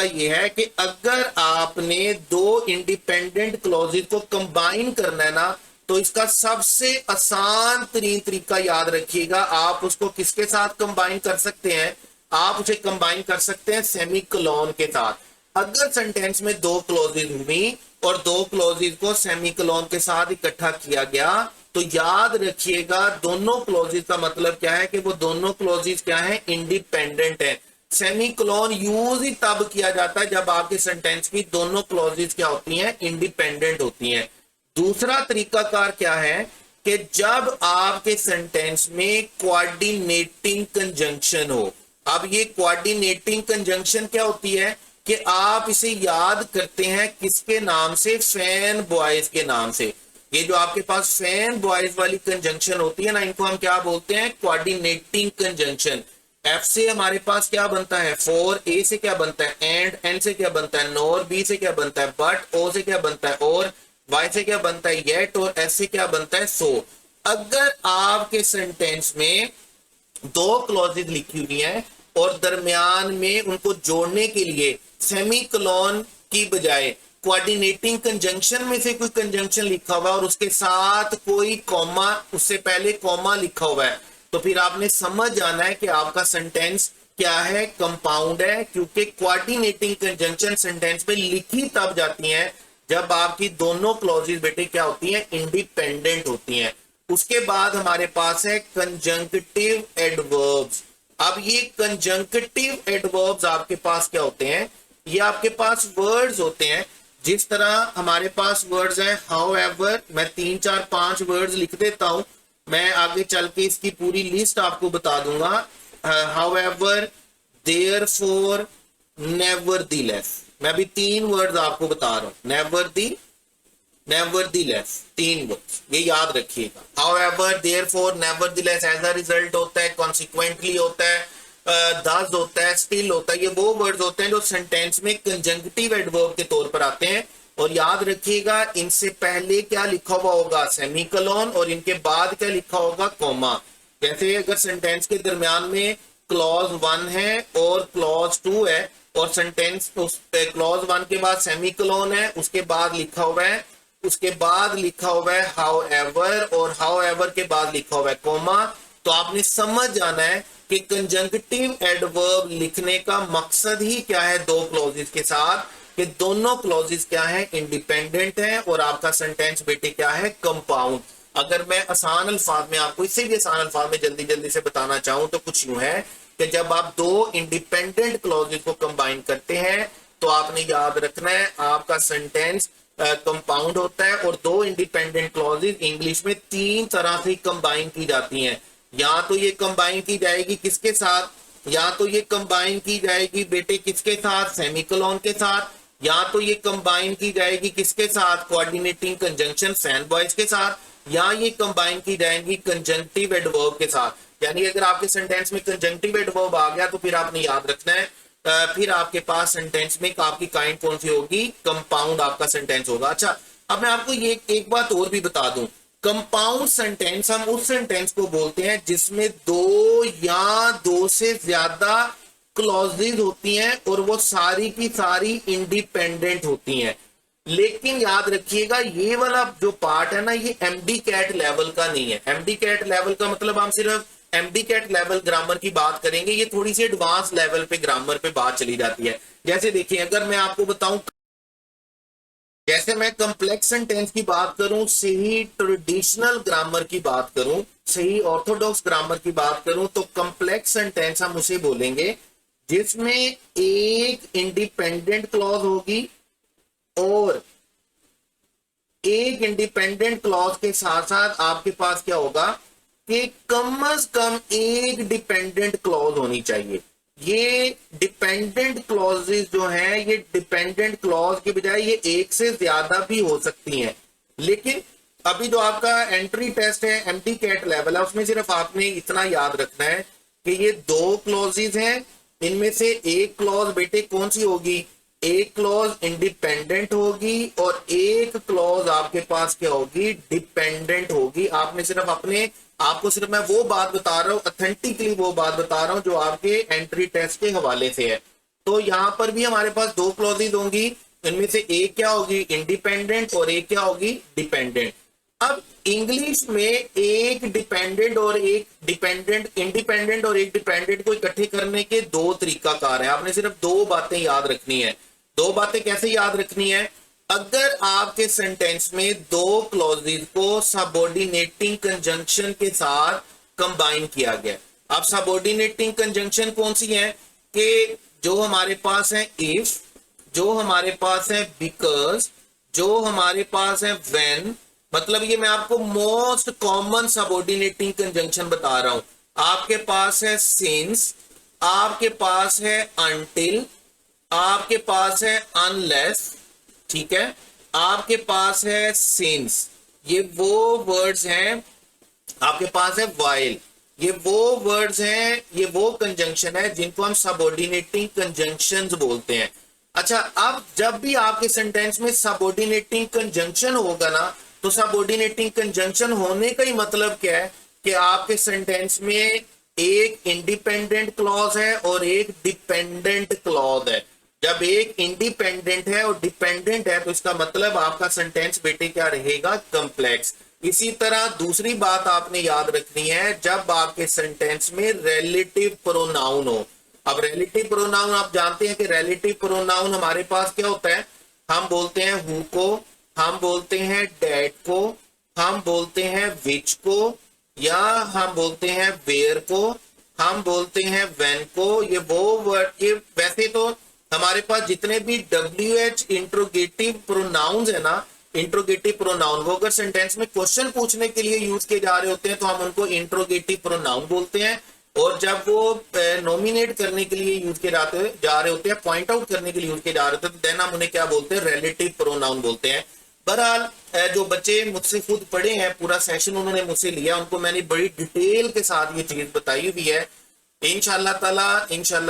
ये है कि अगर आपने दो इंडिपेंडेंट क्लॉजेज को कंबाइन करना है ना, तो इसका सबसे आसान तरीन तरीका याद रखिएगा, आप उसको किसके साथ कंबाइन कर सकते हैं, आप उसे कंबाइन कर सकते हैं सेमी कॉलन के साथ। अगर सेंटेंस में दो क्लॉजेज हुई और दो क्लॉजेज को सेमी कॉलन के साथ इकट्ठा किया गया, तो याद रखिएगा दोनों क्लॉजेज का मतलब क्या है कि वो दोनों क्लॉजेज क्या है, इंडिपेंडेंट है। सेमी कॉलन यूज ही तब किया जाता है जब आपके सेंटेंस की दोनों क्लॉजेज क्या होती हैं, इंडिपेंडेंट होती हैं। दूसरा तरीकाकार क्या है कि जब आपके सेंटेंस में कोऑर्डिनेटिंग कंजंक्शन हो। अब ये कोऑर्डिनेटिंग कंजंक्शन क्या होती है कि आप इसे याद करते हैं किसके नाम से, फैन बॉयज के नाम से। ये जो आपके पास फैन बॉयज वाली कंजंक्शन होती है ना, इनको हम क्या बोलते हैं, कोऑर्डिनेटिंग कंजंक्शन। एफ से हमारे पास क्या बनता है, फॉर, ए से क्या बनता है, एंड, एन से क्या बनता है, नॉर, बी से क्या बनता है, बट, ओ से क्या बनता है, और, वाई से क्या बनता है, येट, और एस से क्या बनता है, सो। अगर आपके सेंटेंस में दो क्लॉजेज लिखी हुई हैं और दरमियान में उनको जोड़ने के लिए सेमी कॉलन की बजाय कोऑर्डिनेटिंग कंजंक्शन में से कोई कंजंक्शन लिखा हुआ है और उसके साथ कोई कॉमा, उससे पहले कॉमा लिखा हुआ है, तो फिर आपने समझ जाना है कि आपका सेंटेंस क्या है, कंपाउंड है। क्योंकि कोऑर्डिनेटिंग कंजंक्शन सेंटेंस में लिखी तब जाती हैं जब आपकी दोनों क्लॉजेज बेटे क्या होती हैं, इंडिपेंडेंट होती हैं। उसके बाद हमारे पास है कंजंक्टिव एडवर्ब्स। अब ये कंजंक्टिव एडवर्ब्स आपके पास क्या होते हैं, ये आपके पास वर्ड्स होते हैं। जिस तरह हमारे पास वर्ड्स हैं हाउएवर, मैं 3 4 5 वर्ड्स लिख देता हूं, मैं आगे चल के इसकी पूरी लिस्ट आपको बता दूंगा। However, therefore, nevertheless. मैं अभी 3 वर्ड्स आपको बता रहा हूं, नेवरदीलेस, 3 वर्ड्स, ये याद रखिएगा। However, therefore, nevertheless, as a result होता है, कॉन्सिक्वेंटली होता है, दस होता है, स्टिल होता है। ये वो वर्ड्स होते हैं जो सेंटेंस में कंजंक्टिव एडवर्ब के तौर पर आते हैं। और याद रखिएगा, इनसे पहले क्या लिखा हुआ होगा, सेमीकोलन, और इनके बाद क्या लिखा होगा, कॉमा। जैसे अगर सेंटेंस के दरमियान में क्लॉज 1 है और क्लॉज 2 है और सेंटेंस क्लॉज 1 के बाद सेमीकोलन है, उसके बाद लिखा हुआ है, उसके बाद लिखा हुआ है हाउएवर, और हाउएवर के बाद लिखा हुआ है कॉमा, तो आपने समझ जाना है कि कंजंक्टिव एडवर्ब लिखने का मकसद ही क्या है, दो क्लॉजेस के साथ, कि दोनों क्लॉजेस क्या है, इंडिपेंडेंट है और आपका सेंटेंस बेटे क्या है, कंपाउंड। अगर मैं आसान अल्फाज में आपको, इससे भी आसान अल्फाज में जल्दी जल्दी से बताना चाहूं तो कुछ यूं है कि जब आप दो इंडिपेंडेंट क्लॉजेस को कंबाइन करते हैं तो आपने याद रखना है आपका सेंटेंस कंपाउंड होता है। और दो इंडिपेंडेंट क्लॉजेस इंग्लिश में 3 तरह से कंबाइन की जाती हैं। या तो ये कंबाइन की जाएगी किसके साथ, या तो ये कंबाइन की जाएगी बेटे किसके साथ, सेमीकोलन के साथ, या तो ये कंबाइन की जाएगी किसके साथ, कोऑर्डिनेटिंग कंजंक्शन फैन बॉयज के साथ, या ये कंबाइन की जाएंगी कंजंक्टिव एडवर्ब के साथ। यानी अगर आपके सेंटेंस में कंजंक्टिव एडवर्ब आ गया तो फिर आपने याद रखना है फिर आपके पास सेंटेंस में आपकी काइंड कौन सी होगी, कंपाउंड आपका सेंटेंस होगा। अच्छा, अब मैं आपको ये एक बात और भी बता दूं, कंपाउंड सेंटेंस हम उस सेंटेंस को बोलते हैं जिसमें दो या दो से ज्यादा क्लॉजेज होती हैं और वो सारी की सारी इंडिपेंडेंट होती हैं। लेकिन याद रखिएगा ये वाला जो पार्ट है ना, ये एमडी कैट लेवल का नहीं है। एमडी कैट लेवल का मतलब हम सिर्फ एमडी कैट लेवल ग्रामर की बात करेंगे, ये थोड़ी सी एडवांस लेवल पे ग्रामर पे बात चली जाती है। जैसे देखिए, अगर मैं आपको बताऊं, जैसे मैं कॉम्प्लेक्स सेंटेंस की बात करूं, सही ट्रेडिशनल ग्रामर की बात करूं, सही ऑर्थोडॉक्स ग्रामर की बात करूं, तो कॉम्प्लेक्स सेंटेंस हम उसे बोलेंगे जिसमें एक इंडिपेंडेंट क्लॉज होगी और एक इंडिपेंडेंट क्लॉज के साथ साथ आपके पास क्या होगा कि कम से कम एक डिपेंडेंट क्लॉज होनी चाहिए। ये डिपेंडेंट क्लॉजेस जो हैं, ये डिपेंडेंट क्लॉज के बजाय ये एक से ज्यादा भी हो सकती हैं। लेकिन अभी जो आपका एंट्री टेस्ट है, एमडी कैट लेवल है, उसमें सिर्फ आपने इतना याद रखना है कि ये दो क्लॉजेस हैं, इनमें से एक क्लॉज बेटे कौन सी होगी, एक क्लॉज इंडिपेंडेंट होगी और एक क्लॉज आपके पास क्या होगी, डिपेंडेंट होगी। आपने सिर्फ आपको सिर्फ मैं वो बात बता रहा हूं, ऑथेंटिकली वो बात बता रहा हूं जो आपके एंट्री टेस्ट के हवाले से है। तो यहां पर भी हमारे पास दो क्लॉजेज होंगी, इनमें से एक क्या होगी, इंडिपेंडेंट, और एक क्या होगी, डिपेंडेंट। अब इंग्लिश में एक डिपेंडेंट और एक डिपेंडेंट, इंडिपेंडेंट और एक डिपेंडेंट को इकट्ठे करने के दो तरीकाकार है। आपने सिर्फ दो बातें याद रखनी है। दो बातें कैसे याद रखनी है, अगर आपके सेंटेंस में दो क्लॉजेज को सबऑर्डिनेटिंग कंजंक्शन के साथ कंबाइन किया गया। अब सबऑर्डिनेटिंग कंजंक्शन कौन सी है कि जो हमारे पास है इफ, जो हमारे पास है बिकॉज, जो हमारे पास है व्हेन, मतलब ये मैं आपको मोस्ट कॉमन सबऑर्डिनेटिंग कंजंक्शन बता रहा हूं। आपके पास है सिंस, आपके पास है अनटिल, आपके पास है अनलेस, ठीक है, आपके पास है सिंस, ये वो वर्ड्स हैं, आपके पास है वाइल, ये वो वर्ड्स हैं, ये वो कंजंक्शन है जिनको हम सबऑर्डिनेटिंग कंजंक्शंस बोलते हैं। अच्छा, अब जब भी आपके सेंटेंस में सबऑर्डिनेटिंग कंजंक्शन होगा ना, तो सबऑर्डिनेटिंग कंजंक्शन होने का ही मतलब क्या है कि आपके सेंटेंस में एक इंडिपेंडेंट क्लॉज है और एक डिपेंडेंट क्लॉज है। जब एक इंडिपेंडेंट है और डिपेंडेंट है तो इसका मतलब आपका सेंटेंस बेटे क्या रहेगा, कॉम्प्लेक्स। इसी तरह दूसरी बात आपने याद रखनी है, जब आपके सेंटेंस में रिलेटिव प्रोनाउन हो। अब रिलेटिव प्रोनाउन आप जानते हैं कि रिलेटिव प्रोनाउन हमारे पास क्या होता है, हम बोलते हैं हु को, हम बोलते हैं डैट को, हम बोलते हैं विच को, या हम बोलते हैं वेयर को, हम बोलते हैं व्हेन को। ये वो वर्ड, ये वैसे तो हमारे पास जितने भी WH इंट्रोगेटिव प्रोनाउंस है ना, इंट्रोगेटिव प्रोनाउन वो अगर सेंटेंस में क्वेश्चन पूछने के लिए यूज किए जा रहे होते हैं तो हम उनको इंट्रोगेटिव प्रोनाउन बोलते हैं, और जब वो नॉमिनेट करने के लिए यूज किए जा रहे होते हैं, पॉइंट आउट करने के लिए यूज किए जा रहे होते हैं, तो देन हम उन्हें क्या बोलते हैं, रिलेटिव प्रोनाउन बोलते हैं। बहरहाल जो बच्चे मुझसे खुद पढ़े हैं, पूरा सेशन उन्होंने मुझसे लिया, उनको मैंने बड़ी डिटेल के साथ ये चीज बताई हुई है। इंशाल्लाह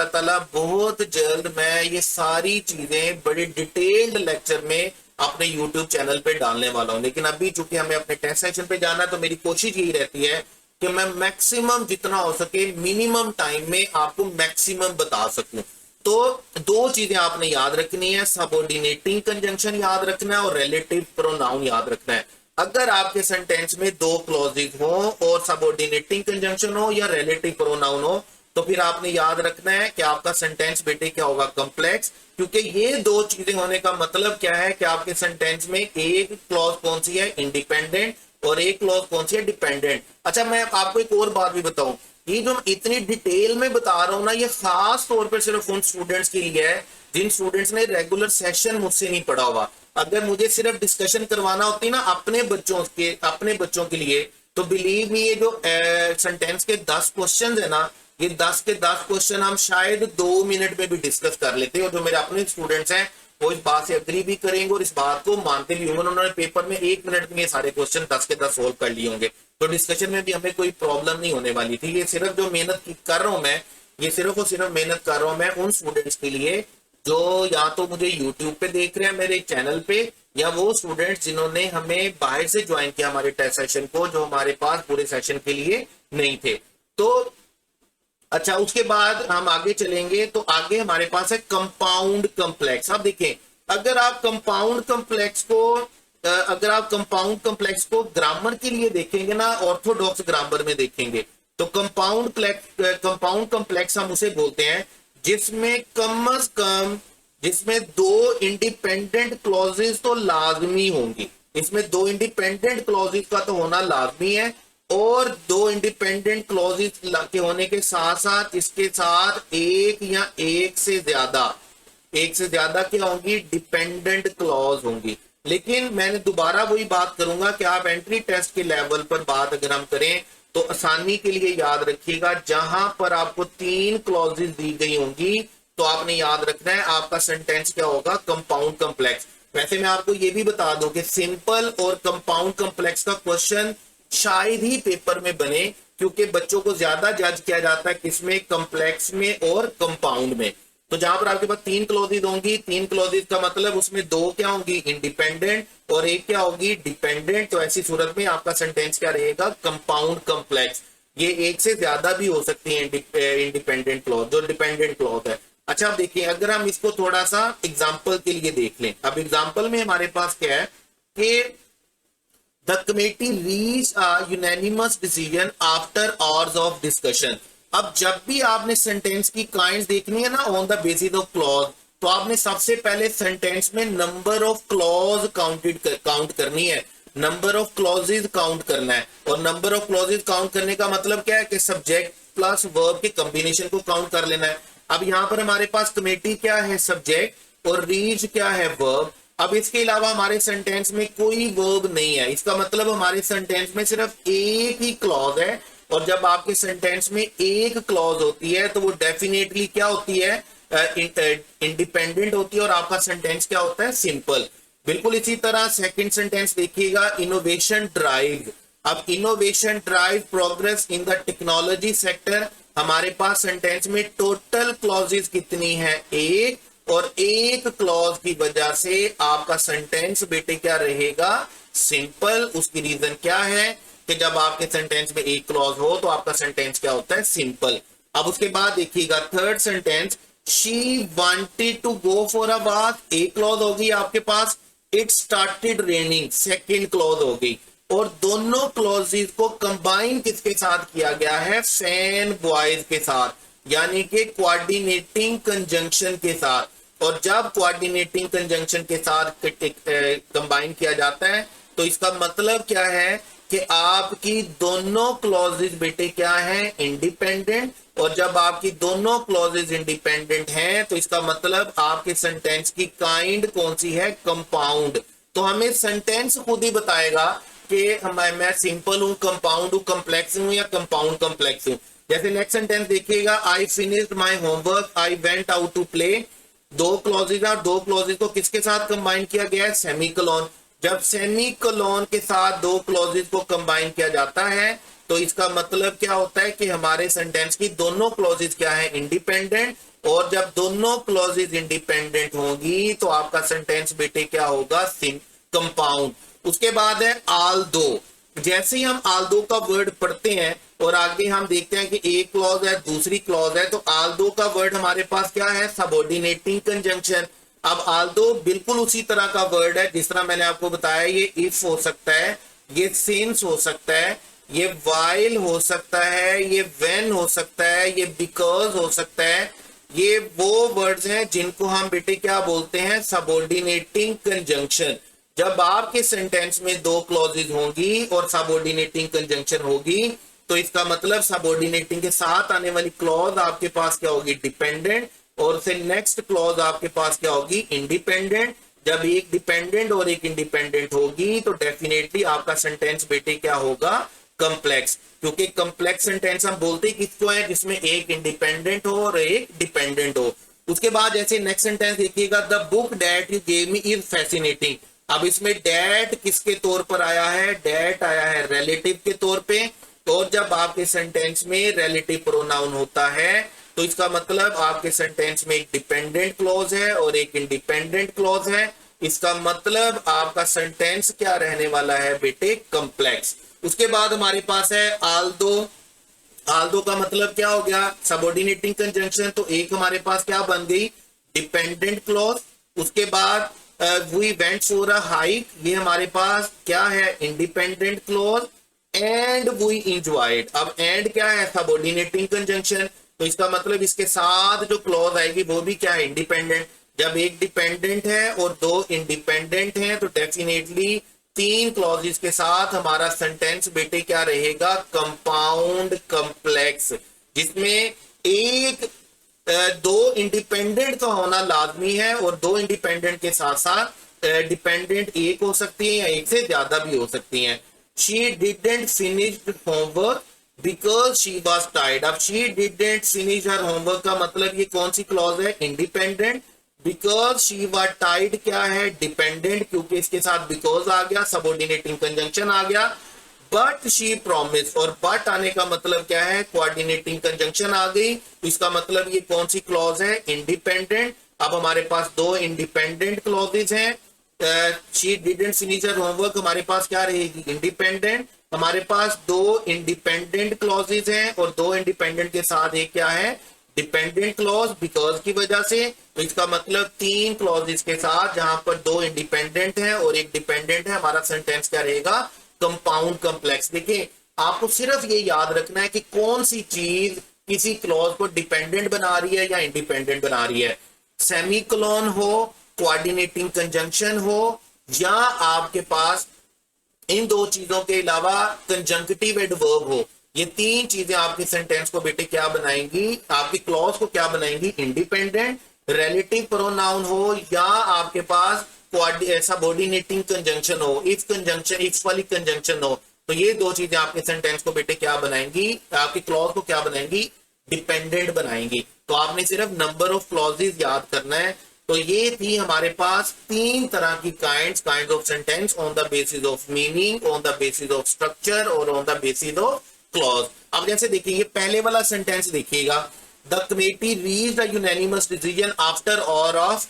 ताला बहुत जल्द मैं ये सारी चीजें बड़ी डिटेल्ड लेक्चर में अपने YouTube चैनल पे डालने वाला हूं। लेकिन अभी चूंकि हमें अपने टेस्ट सेशन पे जाना है तो मेरी कोशिश यही रहती है कि मैं मैक्सिमम जितना हो सके मिनिमम टाइम में आपको मैक्सिमम बता सकूं। तो दो चीजें आपने याद रखनी है, सबऑर्डिनेटिंग कंजंक्शन याद रखना है और रिलेटिव प्रोनाउन याद रखना है। अगर आपके सेंटेंस में दो क्लॉजेज हो और सबऑर्डिनेटिंग कंजंक्शन हो या रिलेटिव प्रोनाउन हो, तो फिर आपने याद रखना है कि आपका सेंटेंस बेटे क्या होगा, कॉम्प्लेक्स। क्योंकि ये दो चीजें होने का मतलब क्या है कि आपके सेंटेंस में एक क्लॉज कौन सी है, इंडिपेंडेंट, और एक क्लॉज कौन सी है, डिपेंडेंट। अच्छा, मैं आपको एक और बात भी बताऊं, ये जो इतनी डिटेल में बता रहा हूं ना, ये खास तौर पर सिर्फ उन स्टूडेंट्स के लिए है जिन स्टूडेंट्स ने रेगुलर सेशन मुझसे नहीं पढ़ा हुआ। अगर मुझे सिर्फ डिस्कशन करवाना होती ना अपने बच्चों के लिए, तो बिलीव मी, ये जो सेंटेंस के 10 क्वेश्चन है ना, ये 10 के 10 क्वेश्चन हम शायद 2 मिनट में भी डिस्कस कर लेते हैं, और जो मेरे अपने स्टूडेंट्स हैं वो इस बात से अग्री भी करेंगे और इस बात को मानते भी होंगे। उन्होंने पेपर में 1 मिनट में ये सारे क्वेश्चन 10 के 10 सोल्व कर लिए होंगे, तो डिस्कशन में भी हमें कोई प्रॉब्लम नहीं होने वाली थी। ये सिर्फ जो मेहनत कर रहा हूं मैं, ये सिर्फ और सिर्फ मेहनत कर रहा हूं मैं उन स्टूडेंट्स के लिए जो या तो मुझे यूट्यूब पे देख रहे हैं मेरे चैनल पे, या वो स्टूडेंट्स जिन्होंने हमें बाहर से ज्वाइन किया हमारे टेस्ट सेशन को, जो हमारे पास पूरे सेशन के लिए नहीं थे। तो अच्छा, उसके बाद हम आगे चलेंगे तो आगे हमारे पास है कंपाउंड कॉम्प्लेक्स। अब देखें, अगर आप कंपाउंड कॉम्प्लेक्स को ग्रामर के लिए देखेंगे ना, ऑर्थोडॉक्स ग्रामर में देखेंगे, तो कंपाउंड कॉम्प्लेक्स हम उसे बोलते हैं जिसमें कम अज कम जिसमें 2 इंडिपेंडेंट क्लॉजेस तो लाजमी होंगी। इसमें 2 इंडिपेंडेंट क्लॉजेस का तो होना लाजमी है, और 2 इंडिपेंडेंट क्लॉजेस के होने के साथ साथ इसके साथ एक या एक से ज्यादा क्या होंगी, डिपेंडेंट क्लॉज होंगी। लेकिन मैंने दोबारा वही बात करूंगा कि आप एंट्री टेस्ट के लेवल पर बात अगर हम करें तो आसानी के लिए याद रखिएगा, जहां पर आपको 3 क्लॉजेस दी गई होंगी तो आपने याद रखना है आपका सेंटेंस क्या होगा, कंपाउंड कॉम्प्लेक्स। वैसे मैं आपको यह भी बता दूं कि सिंपल और कंपाउंड कॉम्प्लेक्स का क्वेश्चन शायद ही पेपर में बने, क्योंकि बच्चों को ज्यादा जज किया जाता है किसमें, कॉम्प्लेक्स में और कंपाउंड में। तो जहां पर आपके पास 3 क्लॉजेज होंगी, 3 क्लॉजेज का मतलब उसमें 2 क्या होंगी, इंडिपेंडेंट, और एक क्या होगी, डिपेंडेंट। तो ऐसी सूरत में आपका सेंटेंस क्या रहेगा, कंपाउंड कॉम्प्लेक्स। ये एक से ज्यादा भी हो सकती है इंडिपेंडेंट क्लॉज, जो डिपेंडेंट क्लॉज है। अच्छा, अब देखिए, अगर हम इसको थोड़ा सा एग्जाम्पल के लिए देख लें। अब एग्जाम्पल में हमारे पास क्या है कि The committee reached a unanimous decision after hours of discussion। अब जब भी आपने सेंटेंस की काइंड्स देखनी है ना on the basis of clause, तो आपने सबसे पहले सेंटेंस में नंबर ऑफ क्लॉज काउंट करनी है, नंबर ऑफ क्लॉजेज काउंट करना है। और नंबर ऑफ क्लॉजेज काउंट करने का मतलब क्या है कि सब्जेक्ट प्लस वर्ब के कॉम्बिनेशन को काउंट कर लेना है। अब यहां पर हमारे पास कमेटी क्या है, सब्जेक्ट, और रीच क्या है, वर्ब। अब इसके अलावा हमारे सेंटेंस में कोई वर्ब नहीं है, इसका मतलब हमारे सेंटेंस में सिर्फ एक ही क्लॉज है। और जब आपके सेंटेंस में एक क्लॉज होती है तो वो डेफिनेटली क्या होती है, इंडिपेंडेंट होती है, और आपका सेंटेंस क्या होता है, सिंपल। बिल्कुल इसी तरह सेकंड सेंटेंस देखिएगा, इनोवेशन ड्राइव। अब innovation drive progress in the technology sector. हमारे पास सेंटेंस में टोटल क्लॉजेस कितनी है, एक, और एक क्लॉज की वजह से आपका सेंटेंस बेटे क्या रहेगा, सिंपल। उसकी रीजन क्या है कि जब आपके सेंटेंस में एक क्लॉज हो तो आपका सेंटेंस क्या होता है, सिंपल। अब उसके बाद देखिएगा third sentence, she wanted to go for a bath. एक क्लॉज होगी आपके पास, it started raining, second clause होगी। और दोनों क्लॉजेस को कंबाइन किसके साथ किया गया है, फैन बॉयज के साथ, यानी कि कोऑर्डिनेटिंग कंजंक्शन के साथ। और जब कोऑर्डिनेटिंग कंजंक्शन के साथ कंबाइन किया जाता है तो इसका मतलब क्या है कि आपकी दोनों क्लॉजेज बेटे क्या है, इंडिपेंडेंट। और जब आपकी दोनों क्लॉजेज इंडिपेंडेंट हैं तो इसका मतलब आपके सेंटेंस की काइंड कौन सी है, कंपाउंड। तो हमें सेंटेंस खुद ही बताएगा कि मैं सिंपल हूं, कंपाउंड हूं, कॉम्प्लेक्स हूं या कंपाउंड कॉम्प्लेक्स हूं। जैसे नेक्स्ट सेंटेंस देखिएगा, I finished my homework, I went out to play. 2 clauses और 2 क्लॉजेज को किसके साथ कंबाइन किया गया है, सेमीकोलन। जब सेमीकोलन के साथ 2 क्लॉजेज को कंबाइन किया जाता है तो इसका मतलब क्या होता है कि हमारे सेंटेंस की दोनों क्लॉजेज क्या है, इंडिपेंडेंट। और जब दोनों क्लॉजेज इंडिपेंडेंट होंगी तो आपका सेंटेंस बेटे क्या होगा, कंपाउंड। उसके बाद है आल दो। जैसे ही हम आल दो का वर्ड पढ़ते हैं और आगे हम देखते हैं कि एक क्लॉज है, दूसरी क्लॉज है, तो आल दो का वर्ड हमारे पास क्या है, सबऑर्डिनेटिंग कंजंक्शन। अब आल दो बिल्कुल उसी तरह का वर्ड है जिस तरह मैंने आपको बताया, ये इफ हो सकता है, ये सिंस हो सकता है, ये वाइल हो सकता है, ये व्हेन हो सकता है, ये बिकॉज हो सकता है। ये वो वर्ड्स हैं जिनको हम बेटे क्या बोलते हैं, सबऑर्डिनेटिंग कंजंक्शन। जब आपके सेंटेंस में 2 क्लॉजेज होंगी और सबऑर्डिनेटिंग कंजंक्शन होगी तो इसका मतलब सबऑर्डिनेटिंग के साथ आने वाली क्लॉज आपके पास क्या होगी, डिपेंडेंट, और फिर नेक्स्ट क्लॉज आपके पास क्या होगी, इंडिपेंडेंट। जब एक डिपेंडेंट और एक इंडिपेंडेंट होगी तो डेफिनेटली आपका सेंटेंस बेटे क्या होगा, कॉम्प्लेक्स। क्योंकि कॉम्प्लेक्स सेंटेंस हम बोलते ही किसको है, जिसमें एक इंडिपेंडेंट हो और एक डिपेंडेंट हो। उसके बाद जैसे नेक्स्ट सेंटेंस देखिएगा, the book that you gave me is fascinating. अब इसमें डैट किसके तौर पर आया है, डैट आया है रिलेटिव के तौर पे। और जब आपके सेंटेंस में रिलेटिव प्रोनाउन होता है तो इसका मतलब आपके सेंटेंस में एक डिपेंडेंट क्लॉज है और एक इंडिपेंडेंट क्लॉज है। इसका मतलब आपका सेंटेंस क्या रहने वाला है बेटे, कॉम्प्लेक्स। उसके बाद हमारे पास है आल्दो। आल्दो का मतलब क्या हो गया, सबऑर्डिनेटिंग कंजंक्शन। तो एक हमारे पास क्या बन गई, डिपेंडेंट क्लॉज। उसके बाद we went for a hike, ये हमारे पास क्या है, independent clause. And we enjoyed, अब एंड क्या है, सबऑर्डिनेटिंग कंजंक्शन। तो इसका मतलब इसके साथ जो क्लॉज आएगी वो भी क्या है, इंडिपेंडेंट। जब एक डिपेंडेंट है और दो इंडिपेंडेंट हैं तो डेफिनेटली तीन क्लॉजेस के साथ हमारा सेंटेंस बेटे क्या रहेगा, कंपाउंड कॉम्प्लेक्स, जिसमें एक दो इंडिपेंडेंट तो होना लाजमी है और दो इंडिपेंडेंट के साथ साथ डिपेंडेंट एक हो सकती है या एक से ज्यादा भी हो सकती हैं। She didn't finish homework because she was tired। अब she didn't finish her homework का मतलब ये कौन सी क्लॉज है, independent. because she was tired क्या है, डिपेंडेंट, क्योंकि इसके साथ because आ गया, सबऑर्डिनेटिंग कंजंक्शन आ गया। बट शी प्रोमिस, और बट आने का मतलब क्या है, कोऑर्डिनेटिंग कंजंक्शन आ गई। तो इसका मतलब ये कौन सी क्लॉज है, इंडिपेंडेंट। अब हमारे पास दो इंडिपेंडेंट क्लॉजेज हैं। She didn't finish her homework हमारे पास क्या रहेगी, इंडिपेंडेंट। हमारे पास दो इंडिपेंडेंट क्लॉजेज हैं और दो इंडिपेंडेंट के साथ एक क्या है, डिपेंडेंट क्लॉज, बिकॉज की वजह से। तो इसका मतलब तीन क्लॉजेज के साथ जहां पर दो इंडिपेंडेंट हैं और एक डिपेंडेंट है, हमारा सेंटेंस क्या रहेगा, कंपाउंड कॉम्प्लेक्स। देखिए आपको सिर्फ ये याद रखना है कि कौन सी चीज किसी क्लॉज को डिपेंडेंट बना रही है या इंडिपेंडेंट बना रही है। सेमीकोलन हो, कोऑर्डिनेटिंग कंजंक्शन हो, या आपके पास इन दो चीजों के अलावा कंजंक्टिव एडवर्ब हो, ये तीन चीजें आपके सेंटेंस को बेटे क्या बनाएंगी, आपकी क्लॉज को क्या बनाएंगी, इंडिपेंडेंट। रिलेटिव प्रोनाउन हो या आपके पास सबऑर्डिनेटिंग कंजंक्शन हो, इफ कंजंक्शन, इफ वाली कंजंक्शन हो, तो ये दो चीजें आपके सेंटेंस को बेटे क्या बनाएंगी, आपकी क्लॉज को क्या बनाएंगी, डिपेंडेंट बनाएंगी। तो आपने सिर्फ नंबर ऑफ क्लॉजेस याद करना है। तो ये थी हमारे पास तीन तरह की kind of sentence, on the basis of meaning, on the basis of structure और on the basis of clause. अब जैसे देखिए ये पहले वाला सेंटेंस देखिएगा, the committee reached a unanimous decision after hour of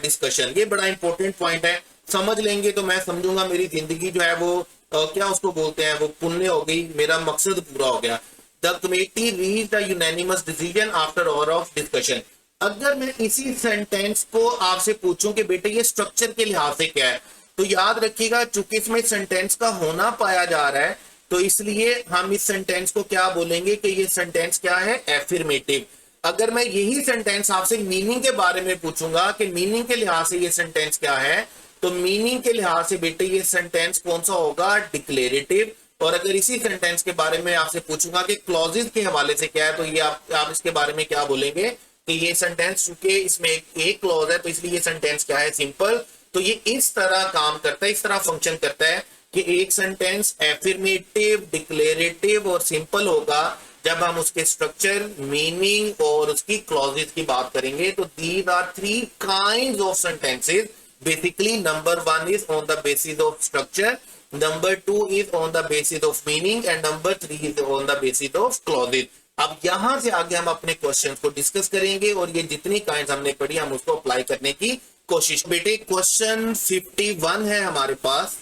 discussion. ये बड़ा इंपॉर्टेंट पॉइंट है, समझ लेंगे तो मैं समझूंगा मेरी जिंदगी जो है वो क्या उसको बोलते हैं, वो पुण्य हो गई, मेरा मकसद पूरा हो गया। The committee reached a unanimous decision after hour of discussion. अगर मैं इसी सेंटेंस को आपसे पूछूं कि बेटे ये स्ट्रक्चर के लिहाज से क्या है, तो याद रखिएगा चूंकि इसमें सेंटेंस का होना पाया जा रहा है तो इसलिए हम इस सेंटेंस को क्या बोलेंगे कि ये सेंटेंस क्या है, एफर्मेटिव। अगर मैं यही सेंटेंस आपसे मीनिंग के बारे में पूछूंगा कि मीनिंग के लिहाज से ये सेंटेंस क्या है, तो मीनिंग के लिहाज से बेटे ये सेंटेंस कौन सा होगा, डिक्लेरेटिव। और अगर इसी सेंटेंस के बारे में आपसे पूछूंगा कि क्लॉजेस के हवाले से क्या है, तो ये आप इसके बारे में क्या बोलेंगे कि ये सेंटेंस, चूंकि इसमें एक क्लॉज है तो इसलिए ये सेंटेंस क्या है, सिंपल। तो ये इस तरह काम करता है, इस तरह फंक्शन करता है कि एक सेंटेंस एफर्मेटिव, डिक्लेरेटिव और सिंपल होगा जब हम उसके स्ट्रक्चर, मीनिंग और उसकी क्लॉजेस की बात करेंगे। तो these are three kinds of sentences. Basically number one is on the basis of structure, number two is on the basis of meaning and number three is on the basis of clauses. अब यहां से आगे हम अपने questions को discuss करेंगे और ये जितनी काइंड्स हमने पढ़ी हम उसको अप्लाई करने की कोशिश। बेटे क्वेश्चन 51 है हमारे पास,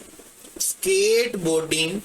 skateboarding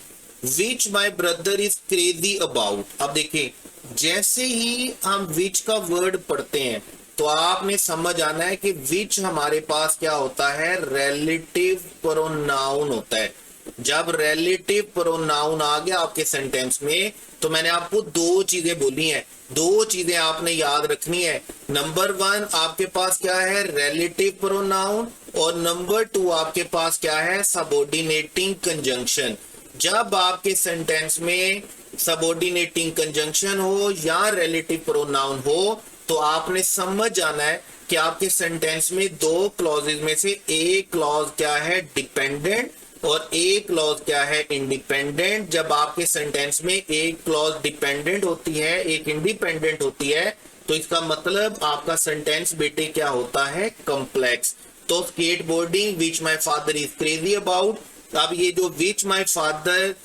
which my brother is crazy about. अब देखिए जैसे ही हम विच का वर्ड पढ़ते हैं तो आपने समझ आना है कि विच हमारे पास क्या होता है, रिलेटिव प्रोनाउन होता है। जब रिलेटिव प्रोनाउन आ गया आपके सेंटेंस में तो मैंने आपको दो चीजें बोली हैं, दो चीजें आपने याद रखनी है। नंबर वन आपके पास क्या है, रिलेटिव प्रोनाउन, और नंबर टू आपके पास क्या है, सबऑर्डिनेटिंग कंजंक्शन। जब आपके सेंटेंस में सबऑर्डिनेटिंग कंजंक्शन हो या रिलेटिव प्रोनाउन हो तो आपने समझ जाना है कि आपके सेंटेंस में दो क्लॉजेज में से एक क्लॉज क्या है, डिपेंडेंट, और एक क्लॉज क्या है, इंडिपेंडेंट। जब आपके सेंटेंस में एक क्लॉज डिपेंडेंट होती है, एक इंडिपेंडेंट होती है, तो इसका मतलब आपका सेंटेंस बेटे क्या होता है, कॉम्प्लेक्स। तो skateboarding which my father is crazy about, अब ये जो which my father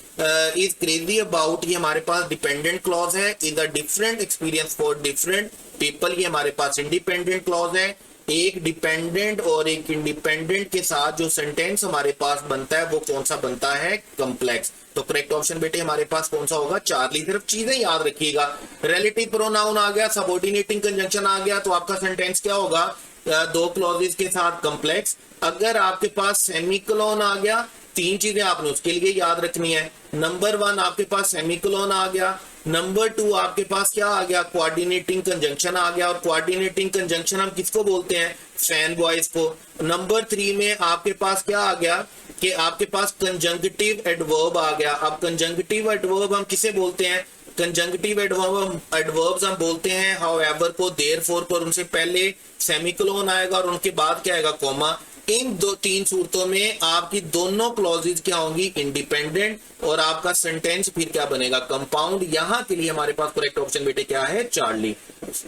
is crazy about, ये हमारे पास डिपेंडेंट क्लॉज है, is a different experience for different people, ये हमारे पास इंडिपेंडेंट क्लॉज है। एक डिपेंडेंट और एक इंडिपेंडेंट के साथ जो सेंटेंस हमारे पास बनता है वो कौन सा बनता है, कॉम्प्लेक्स। तो करेक्ट ऑप्शन बेटे हमारे पास कौन सा होगा, चार्ली। सिर्फ चीजें याद रखिएगा, रिलेटिव प्रोनाउन आ गया, सबऑर्डिनेटिंग कंजंक्शन आ गया, तो आपका सेंटेंस क्या होगा, दो क्लॉजेस के साथ कॉम्प्लेक्स। अगर आपके पास सेमीकोलन आ गया, तीन चीजें आपने उसके लिए याद रखनी है। नंबर 1 आपके पास सेमीकोलन आ गया, नंबर 2 आपके पास क्या आ गया, कोऑर्डिनेटिंग कंजंक्शन आ गया, और कोऑर्डिनेटिंग कंजंक्शन हम किसको बोलते हैं, फैन बॉयज को। नंबर 3 में आपके पास क्या आ गया कि आपके पास कंजंक्टिव एडवर्ब आ गया। अब कंजंक्टिव एडवर्ब हम किसे बोलते हैं, कंजंक्टिव एडवर्ब्स हम बोलते हैं हाउएवर को, देयरफॉर को, और उनसे पहले सेमीकोलन आएगा और उनके बाद क्या आएगा, कॉमा। इन दो तीन सूरतों में आपकी दोनों क्लॉजेज क्या होंगी, इंडिपेंडेंट, और आपका सेंटेंस फिर क्या बनेगा, कंपाउंड। यहां के लिए हमारे पास करेक्ट ऑप्शन बेटे क्या है, चार्ली।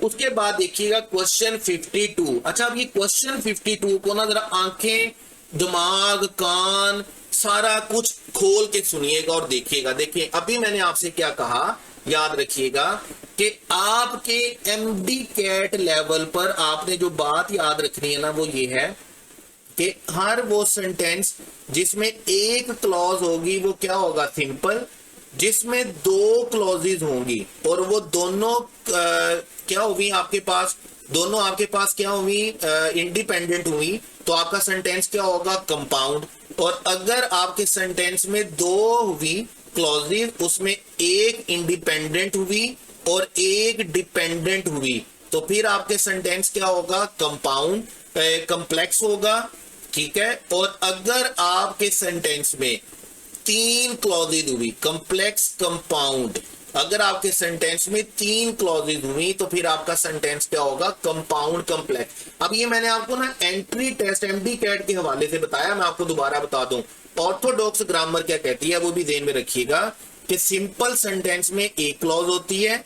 उसके बाद देखिएगा क्वेश्चन 52। अच्छा, अब ये क्वेश्चन 52 को ना जरा आंखें, दिमाग, कान, सारा कुछ खोल के सुनिएगा और देखिएगा। देखिए अभी मैंने आपसे क्या कहा, याद रखिएगा कि आपके एमडी कैट लेवल पर आपने जो बात याद रखनी है ना, वो ये है कि हर वो सेंटेंस जिसमें एक क्लॉज होगी वो क्या होगा, सिंपल। जिसमें दो क्लॉजेज होंगी और वो दोनों क्या होगी आपके पास, दोनों आपके पास क्या हुई, इंडिपेंडेंट हुई, तो आपका सेंटेंस क्या होगा, कंपाउंड। और अगर आपके सेंटेंस में दो हुई क्लॉजेज, उसमें एक इंडिपेंडेंट हुई और एक डिपेंडेंट हुई, तो फिर आपके सेंटेंस क्या होगा, कंपाउंड, कॉम्प्लेक्स होगा, ठीक है। और अगर आपके सेंटेंस में तीन क्लॉजेज हुई, कॉम्प्लेक्स कंपाउंड, अगर आपके सेंटेंस में तीन क्लॉजेज हुई तो फिर आपका सेंटेंस क्या होगा, कंपाउंड कॉम्प्लेक्स। अब ये मैंने आपको ना एंट्री टेस्ट एमडी कैट के हवाले से बताया, मैं आपको दोबारा बता दूं। ऑर्थोडॉक्स ग्रामर क्या कहती है वो भी ध्यान में रखिएगा कि सिंपल सेंटेंस में एक क्लॉज होती है,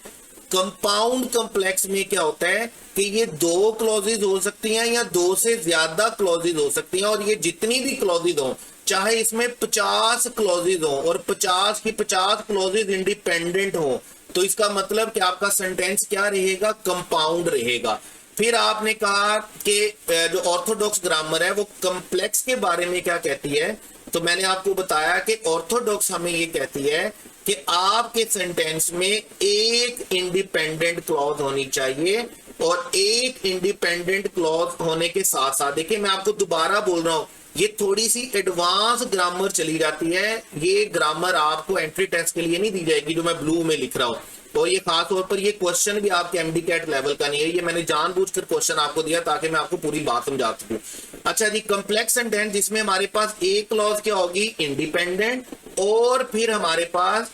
कंपाउंड कॉम्प्लेक्स में क्या होता है कि ये दो क्लॉजेज हो सकती हैं या दो से ज्यादा क्लॉजेज हो सकती हैं, और ये जितनी भी क्लॉजेज हो, चाहे इसमें 50 क्लॉजेज हो और 50 की 50 क्लॉजेज इंडिपेंडेंट हो, तो इसका मतलब कि आपका सेंटेंस क्या रहेगा, कंपाउंड रहेगा। फिर आपने कहा कि जो ऑर्थोडॉक्स ग्रामर है वो कॉम्प्लेक्स के बारे में क्या कहती है, तो मैंने आपको बताया कि ऑर्थोडॉक्स हमें ये कहती है कि आपके सेंटेंस में एक इंडिपेंडेंट क्लॉज होनी चाहिए, और एक इंडिपेंडेंट क्लॉज होने के साथ साथ, देखिए मैं आपको दोबारा बोल रहा हूं, ये थोड़ी सी एडवांस ग्रामर चली जाती है। ये ग्रामर आपको एंट्री टेस्ट के लिए नहीं दी जाएगी जो मैं ब्लू में लिख रहा हूं, और ये खास तौर पर ये क्वेश्चन भी आपके एमडी कैट लेवल का नहीं है, ये मैंने जानबूझकर क्वेश्चन आपको दिया ताकि मैं आपको पूरी बात समझा सकूं। अच्छा जी, कॉम्प्लेक्स सेंटेंस जिसमें हमारे पास एक क्लॉज क्या होगी, इंडिपेंडेंट, और फिर हमारे पास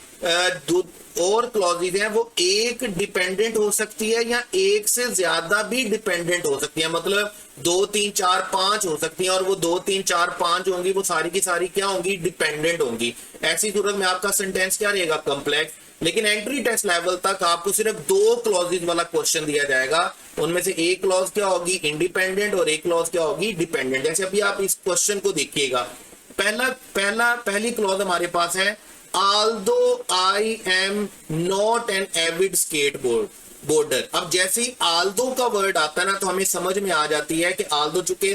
और क्लॉजेज हैं वो एक डिपेंडेंट हो सकती है या एक से ज्यादा भी डिपेंडेंट हो सकती है, मतलब 2 3 4 5 हो सकती हैं, और वो 2 3 4 5 होंगी वो सारी की सारी क्या होंगी, डिपेंडेंट होंगी। ऐसी सूरत में आपका सेंटेंस क्या रहेगा, कॉम्प्लेक्स। लेकिन एंट्री टेस्ट लेवल तक आपको सिर्फ दो क्लॉजेज वाला क्वेश्चन दिया जाएगा, उनमें से एक क्लॉज क्या होगी, इंडिपेंडेंट, और एक क्लॉज क्या होगी, डिपेंडेंट। जैसे अभी आप इस क्वेश्चन को देखिएगा, पहली क्लॉज हमारे पास है, although I am not an avid skateboarder। अब जैसे ही although का वर्ड आता है ना, तो हमें समझ में आ जाती है कि although चूंकि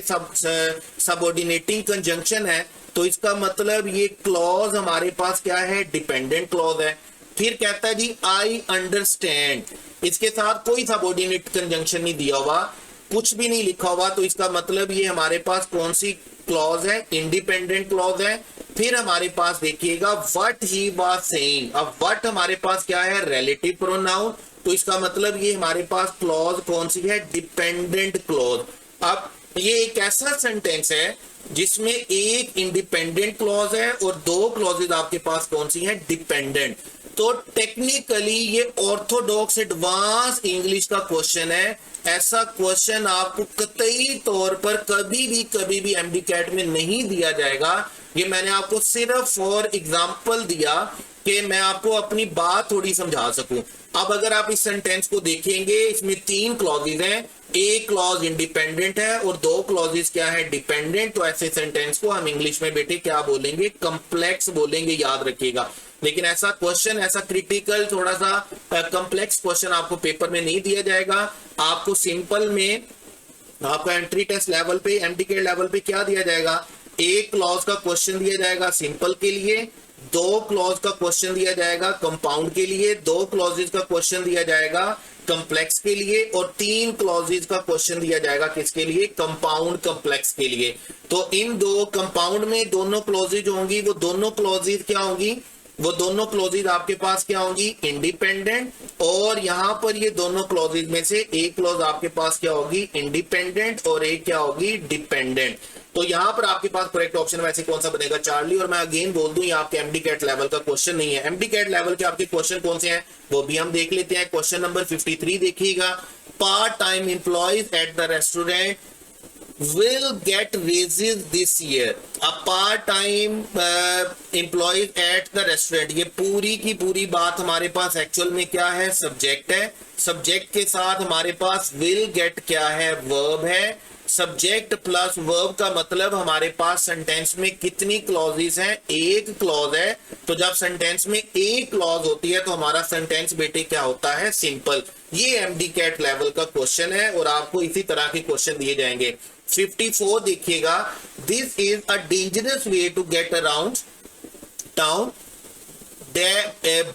सबऑर्डिनेटिंग कंजंक्शन है, तो इसका मतलब ये क्लॉज हमारे पास क्या है, डिपेंडेंट क्लॉज है। फिर कहता है जी आई अंडरस्टैंड, इसके साथ कोई सबऑर्डिनेट कंजंक्शन नहीं दिया हुआ, कुछ भी नहीं लिखा हुआ, तो इसका मतलब ये हमारे पास कौन सी क्लॉज है, इंडिपेंडेंट क्लॉज है। फिर हमारे पास देखिएगा व्हाट ही वाज सेइंग, अब व्हाट हमारे पास क्या है, रिलेटिव प्रोनाउन, तो इसका मतलब ये हमारे पास क्लॉज कौन सी है, डिपेंडेंट क्लॉज। अब ये एक ऐसा सेंटेंस है जिसमें एक इंडिपेंडेंट क्लॉज है और दो क्लॉजेज आपके पास कौन सी हैं, डिपेंडेंट। तो टेक्निकली ये ऑर्थोडॉक्स एडवांस इंग्लिश का क्वेश्चन है। ऐसा क्वेश्चन आपको कतई तौर पर कभी भी एमडी कैट में नहीं दिया जाएगा। ये मैंने आपको सिर्फ फॉर एग्जांपल दिया कि मैं आपको अपनी बात थोड़ी समझा सकूं। अब अगर आप इस सेंटेंस को देखेंगे, इसमें 3 क्लॉजेज हैं, एक क्लॉज इंडिपेंडेंट है और 2 क्लॉजेज क्या है, डिपेंडेंट। तो ऐसे सेंटेंस को हम इंग्लिश में बेटे क्या बोलेंगे, कॉम्प्लेक्स बोलेंगे, याद रखिएगा। लेकिन ऐसा क्वेश्चन, ऐसा क्रिटिकल थोड़ा सा कॉम्प्लेक्स क्वेश्चन आपको पेपर में नहीं दिया जाएगा। आपको सिंपल में आपका एंट्री टेस्ट लेवल पे, एमडीके लेवल पे क्या दिया जाएगा, एक क्लॉज का क्वेश्चन दिया जाएगा सिंपल के लिए, 2 क्लॉज का क्वेश्चन दिया जाएगा कंपाउंड के लिए, 2 क्लॉजेज का क्वेश्चन दिया जाएगा कॉम्प्लेक्स के लिए, और 3 क्लॉजेज का क्वेश्चन दिया जाएगा किसके लिए, कंपाउंड कॉम्प्लेक्स के लिए। तो इन 2 कंपाउंड में दोनों क्लॉजेज होंगी, वो दोनों क्लॉजेज क्या होंगी, वो दोनों क्लॉजेज आपके पास क्या होंगी, इंडिपेंडेंट। और यहां पर ये दोनों क्लॉजेज में से एक क्लॉज आपके पास क्या होगी, इंडिपेंडेंट, और एक क्या होगी, डिपेंडेंट। तो यहां पर आपके पास करेक्ट ऑप्शन वैसे कौन सा बनेगा, चार्ली। और मैं अगेन बोल दूं, ये आपके एमडी कैट लेवल का क्वेश्चन नहीं है। एमडी कैट लेवल के आपके क्वेश्चन कौन से हैं वो भी हम देख लेते हैं। क्वेश्चन नंबर 53 देखिएगा, part time employees at the restaurant will get raises this year. A part-time employees at the restaurant, ये पूरी की पूरी बात हमारे पास एक्चुअल में क्या है, सब्जेक्ट है। सब्जेक्ट के साथ हमारे पास will get क्या है, वर्ब है। सब्जेक्ट प्लस वर्ब का मतलब हमारे पास सेंटेंस में कितनी क्लॉजेस हैं, एक क्लॉज है। तो जब सेंटेंस में एक क्लॉज होती है तो हमारा सेंटेंस बेटे क्या होता है, सिंपल। ये एमडी कैट लेवल का क्वेश्चन है और आपको इसी तरह के क्वेश्चन दिए जाएंगे। 54 देखिएगा, this is a dangerous way to get around town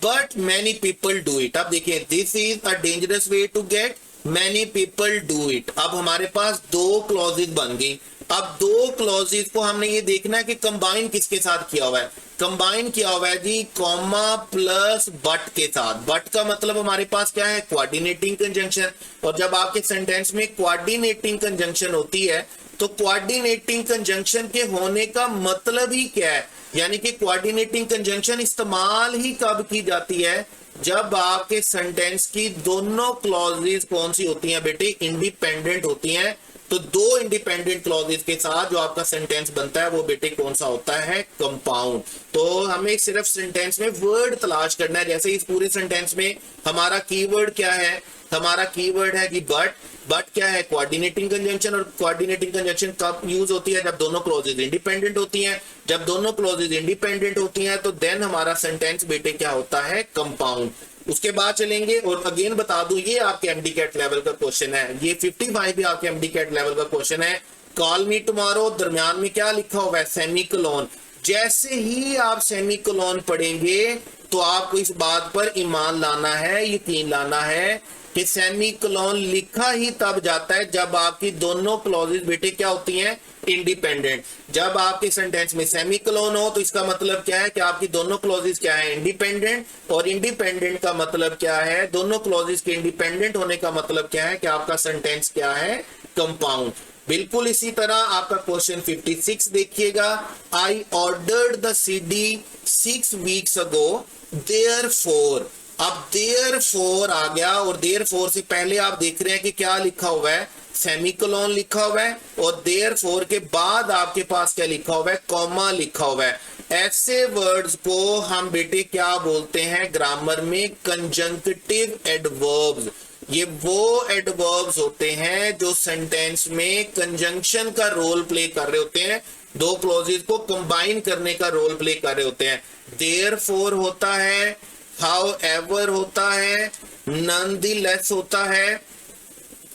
but many people do it. अब देखिए, this is a dangerous way to get, many people do it. अब हमारे पास 2 क्लॉजेज बन गई। अब 2 क्लॉजेज को हमने ये देखना है कि कंबाइन किसके साथ किया हुआ है। कंबाइन किया हुआ है जी कॉमा प्लस बट के साथ। बट का मतलब हमारे पास क्या है, कोऑर्डिनेटिंग कंजंक्शन। और जब आपके सेंटेंस में कोऑर्डिनेटिंग कंजंक्शन होती है तो कोऑर्डिनेटिंग कंजंक्शन के होने का मतलब ही क्या है, यानी कि कोऑर्डिनेटिंग कंजंक्शन इस्तेमाल ही कब की जाती है, जब आपके सेंटेंस की दोनों क्लॉजेज कौन सी होती हैं बेटे, इंडिपेंडेंट होती हैं। तो 2 इंडिपेंडेंट क्लॉजेज के साथ जो आपका सेंटेंस बनता है वो बेटे कौन सा होता है, कंपाउंड। तो हमें सिर्फ सेंटेंस में वर्ड तलाश करना है। जैसे इस पूरे सेंटेंस में हमारा कीवर्ड क्या है, हमारा कीवर्ड है कि बट। बट क्या है, कोऑर्डिनेटिंग कंजंक्शन। और कोऑर्डिनेटिंग कंजंक्शन कब यूज होती है, जब दोनों क्लॉजेज इंडिपेंडेंट होती हैं। जब दोनों क्लॉजेज इंडिपेंडेंट होती हैं तो देन हमारा सेंटेंस बेटे क्या होता है, कंपाउंड। उसके बाद चलेंगे, और अगेन बता दूं ये आपके एमडी कैट लेवल का क्वेश्चन है। ये 55 भी आपके एमडी कैट लेवल का क्वेश्चन है। कॉल मी टुमारो, दरमियान में क्या लिखा हुआ है, सेमीकोलन। जैसे ही आप सेमीकोलन पढ़ेंगे तो आपको इस बात पर ईमान लाना है, यकीन लाना है कि सेमीकोलन लिखा ही तब जाता है जब आपकी दोनों क्लॉजेज बेटे क्या होती हैं, इंडिपेंडेंट। जब आपके सेंटेंस में सेमीकोलन हो तो इसका मतलब क्या है कि आपकी दोनों क्लॉजेज क्या है, इंडिपेंडेंट। और इंडिपेंडेंट का मतलब क्या है, दोनों क्लॉजेज के इंडिपेंडेंट होने का मतलब क्या है कि आपका सेंटेंस क्या है, कंपाउंड। बिल्कुल इसी तरह आपका क्वेश्चन 56 देखिएगा, I ordered the CD 6 weeks ago therefore. अब देयरफॉर आ गया, और देयरफॉर से पहले आप देख रहे हैं कि क्या लिखा हुआ है, सेमीकोलन लिखा हुआ है, और देयरफॉर के बाद आपके पास क्या लिखा हुआ है, कॉमा लिखा हुआ है। ऐसे वर्ड्स को हम बेटे क्या बोलते हैं ग्रामर में, कंजंक्टिव एडवर्ब्स। ये वो एडवर्ब्स होते हैं जो सेंटेंस में कंजंक्शन का रोल प्ले कर रहे होते हैं, 2 क्लॉजेज को कंबाइन करने का रोल प्ले कर रहे होते हैं। देयरफॉर होता है, हाउएवर होता है, नॉनदलेस होता है,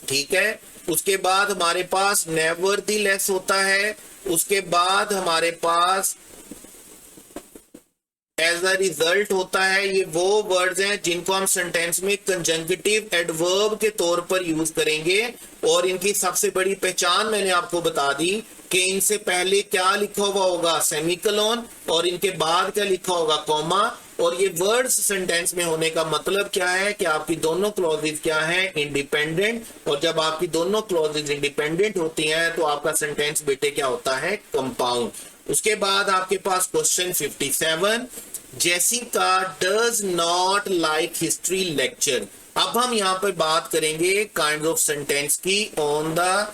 ठीक है। उसके बाद हमारे पास नेवरदलेस होता है। उसके बाद हमारे पास एज अ रिजल्ट होता है। ये वो वर्ड्स हैं जिनको हम सेंटेंस में कंजंक्टिव एडवर्ब के तौर पर यूज करेंगे। और इनकी सबसे बड़ी पहचान मैंने आपको बता दी कि इनसे पहले क्या लिखा हुआ होगा, सेमीकोलन, और इनके बाद क्या लिखा होगा, कॉमा। और ये वर्ड्स सेंटेंस में होने का मतलब क्या है कि आपकी दोनों क्लॉजेज क्या है, इंडिपेंडेंट। और जब आपकी दोनों क्लॉजेज इंडिपेंडेंट होती हैं तो आपका सेंटेंस बेटे क्या होता है, कंपाउंड। उसके बाद आपके पास question 57, Jessica does not like history lecture. अब हम यहाँ पर बात करेंगे काइंड ऑफ सेंटेंस की on the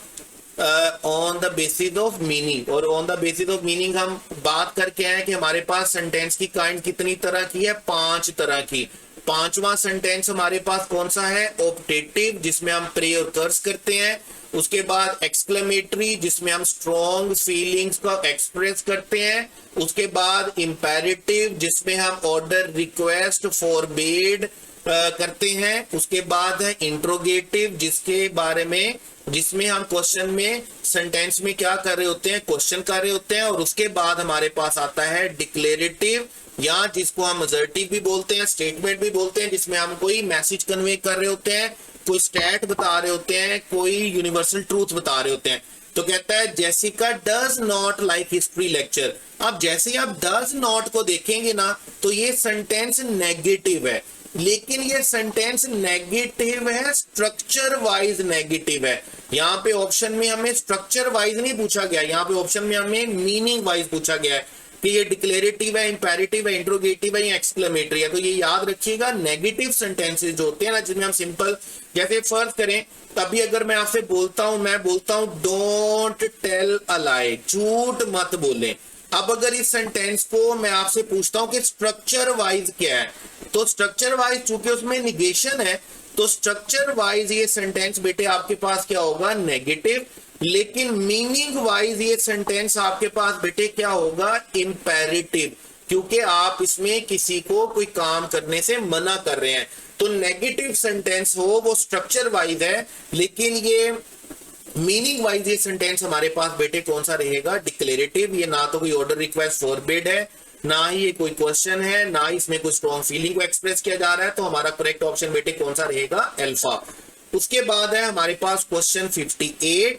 on the basis of meaning. और on the basis of meaning हम बात करके आए कि हमारे पास सेंटेंस की काइंड कितनी तरह की है, 5 तरह की। पांचवा सेंटेंस हमारे पास कौन सा है, ऑप्टेटिव, जिसमें हम प्रे और कर्स करते हैं। उसके बाद एक्सक्लेमेटरी, जिसमें हम स्ट्रॉन्ग फीलिंग्स को एक्सप्रेस करते हैं। उसके बाद इंपेरेटिव, जिसमें हम ऑर्डर, रिक्वेस्ट, फॉरबिड करते हैं। उसके बाद है इंट्रोगेटिव, जिसमें हम क्वेश्चन में, सेंटेंस में क्या कर रहे होते हैं, क्वेश्चन कर रहे होते हैं। और उसके बाद हमारे पास आता है डिक्लेरेटिव, या जिसको हम असर्टिव भी बोलते हैं, स्टेटमेंट भी बोलते हैं, जिसमें हम कोई मैसेज कन्वे कर रहे होते हैं, कोई स्टैट बता रहे होते हैं, कोई यूनिवर्सल ट्रूथ बता रहे होते हैं। तो कहता है Jessica does not like history lecture. अब जैसे ही आप डज नॉट को देखेंगे ना, तो ये सेंटेंस नेगेटिव है, लेकिन ये सेंटेंस नेगेटिव है, स्ट्रक्चर वाइज नेगेटिव है। यहाँ पे ऑप्शन में हमें स्ट्रक्चर वाइज नहीं पूछा गया, यहाँ पे ऑप्शन में हमें मीनिंग वाइज पूछा गया है कि ये डिक्लेरेटिव है, इंपेरेटिव है, इंट्रोगेटिव है या एक्सक्लेमेटरी है। तो ये याद रखिएगा, नेगेटिव सेंटेंसेस जो होते हैं ना, जिसमें हम सिंपल, जैसे फर्ज करें, तभी अगर मैं आपसे बोलता हूं, मैं बोलता हूं डोंट टेल अ लाई, झूठ मत बोले। अब अगर इस सेंटेंस को मैं आपसे पूछता हूं कि स्ट्रक्चर वाइज क्या है, तो स्ट्रक्चर वाइज चूंकि उसमें निगेशन है, तो स्ट्रक्चर वाइज ये सेंटेंस बेटे आपके पास क्या होगा, नेगेटिव। लेकिन मीनिंग वाइज ये सेंटेंस आपके पास बेटे क्या होगा, इंपेरेटिव, क्योंकि आप इसमें किसी को कोई काम करने से मना कर रहे हैं। तो नेगेटिव सेंटेंस हो वो स्ट्रक्चर वाइज है, लेकिन ये मीनिंग वाइज ये सेंटेंस हमारे पास बेटे कौन सा रहेगा, डिक्लेरेटिव। ये ना तो कोई ऑर्डर, रिक्वेस्ट, फॉरबिड है, ना ही ये कोई क्वेश्चन है, ना ही इसमें कोई स्ट्रॉन्ग फीलिंग को एक्सप्रेस किया जा रहा है। तो हमारा करेक्ट ऑप्शन बेटे कौन सा रहेगा, अल्फा। उसके बाद है हमारे पास question 58,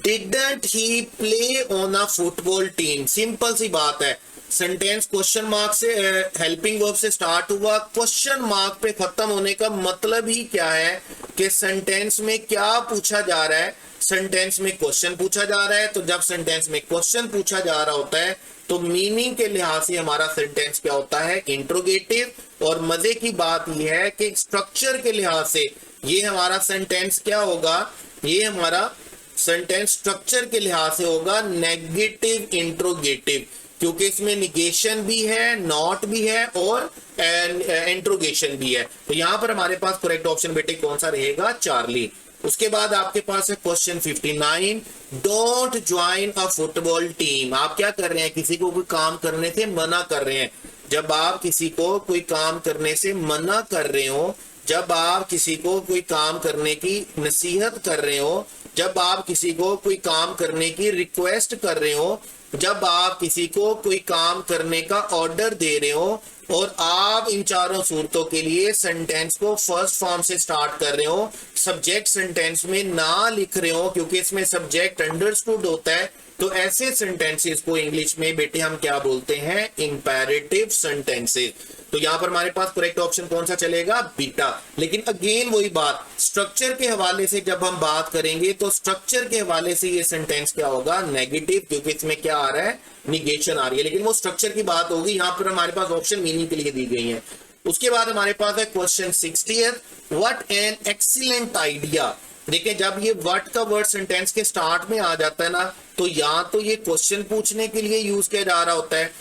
didn't he play on a football team. Simple सी बात है, सेंटेंस क्वेश्चन मार्क से, हेल्पिंग वर्ब से स्टार्ट हुआ, क्वेश्चन मार्क पे खत्म होने का मतलब ही क्या है कि सेंटेंस में क्या पूछा जा रहा है, सेंटेंस में क्वेश्चन पूछा जा रहा है। तो जब सेंटेंस में क्वेश्चन पूछा जा रहा होता है, तो मीनिंग के लिहाज से हमारा सेंटेंस क्या होता है, इंट्रोगेटिव। और मजे की बात यह है कि स्ट्रक्चर के लिहाज से ये हमारा सेंटेंस क्या होगा, ये हमारा सेंटेंस स्ट्रक्चर के लिहाज से होगा नेगेटिव इंट्रोगेटिव, क्योंकि इसमें निगेशन भी है, नॉट भी है और इंट्रोगेशन भी है। तो यहां पर हमारे पास करेक्ट ऑप्शन बेटे कौन सा रहेगा, चार्ली। उसके बाद आपके पास है question 59, don't join a football team. आप क्या कर रहे हैं, किसी को कोई काम करने से मना कर रहे हैं। जब आप किसी को कोई काम करने से मना कर रहे हो, जब आप किसी को कोई काम करने की नसीहत कर रहे हो, जब आप किसी को कोई काम करने की रिक्वेस्ट कर रहे हो, जब आप किसी को कोई काम करने का ऑर्डर दे रहे हो, और आप इन चारों सूरतों के लिए सेंटेंस को फर्स्ट फॉर्म से स्टार्ट कर रहे हो, सब्जेक्ट सेंटेंस में ना लिख रहे हो क्योंकि इसमें सब्जेक्ट अंडरस्टूड होता है, तो ऐसे सेंटेंसेस को इंग्लिश में बेटे हम क्या बोलते हैं, इंपेरेटिव सेंटेंसेस। तो यहां पर हमारे पास करेक्ट ऑप्शन कौन सा चलेगा, बीटा। लेकिन अगेन वही बात, स्ट्रक्चर के हवाले से जब हम बात करेंगे, तो स्ट्रक्चर के हवाले से ये सेंटेंस क्या होगा, नेगेटिव, क्योंकि इसमें क्या आ रहा है, निगेशन आ रही है। लेकिन वो स्ट्रक्चर की बात होगी, यहां पर हमारे पास ऑप्शन मीनिंग के लिए दी गई है। उसके बाद हमारे पास है question 60, what an excellent idea. देखिए, जब ये व्हाट का वर्ड सेंटेंस के स्टार्ट में आ जाता है ना, तो या तो ये क्वेश्चन पूछने के लिए यूज किया जा रहा होता है,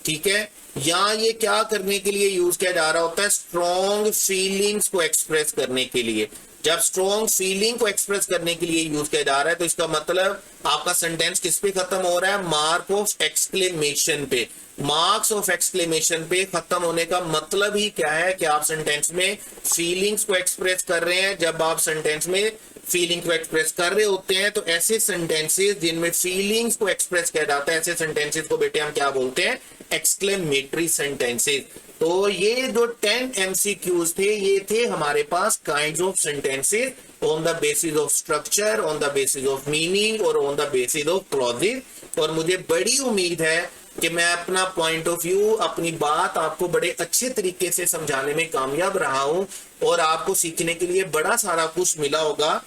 ठीक है, या ये क्या करने के लिए यूज किया जा रहा होता है, स्ट्रॉन्ग फीलिंग्स को एक्सप्रेस करने के लिए। जब स्ट्रॉन्ग फीलिंग को एक्सप्रेस करने के लिए यूज किया जा रहा है, तो इसका मतलब आपका सेंटेंस किस पे खत्म हो रहा है, मार्क ऑफ एक्सक्लेमेशन पे। मार्क्स ऑफ एक्सक्लेमेशन पे खत्म होने का मतलब ही क्या है कि आप सेंटेंस में फीलिंग्स को एक्सप्रेस कर रहे हैं। जब आप सेंटेंस में फीलिंग को एक्सप्रेस कर रहे होते हैं, तो ऐसे सेंटेंसेस जिनमें फीलिंग्स को एक्सप्रेस किया जाता है, ऐसे सेंटेंसेस को बेटे हम क्या बोलते हैं, एक्सक्लेमेटरी सेंटेंसेस। तो ये जो 10 MCQs थे, ये थे हमारे पास kinds of sentences on the basis of structure, on the basis of meaning और on the basis of clauses. और मुझे बड़ी उम्मीद है कि मैं अपना पॉइंट ऑफ व्यू, अपनी बात आपको बड़े अच्छे तरीके से समझाने में कामयाब रहा हूं और आपको सीखने के लिए बड़ा सारा कुछ मिला होगा।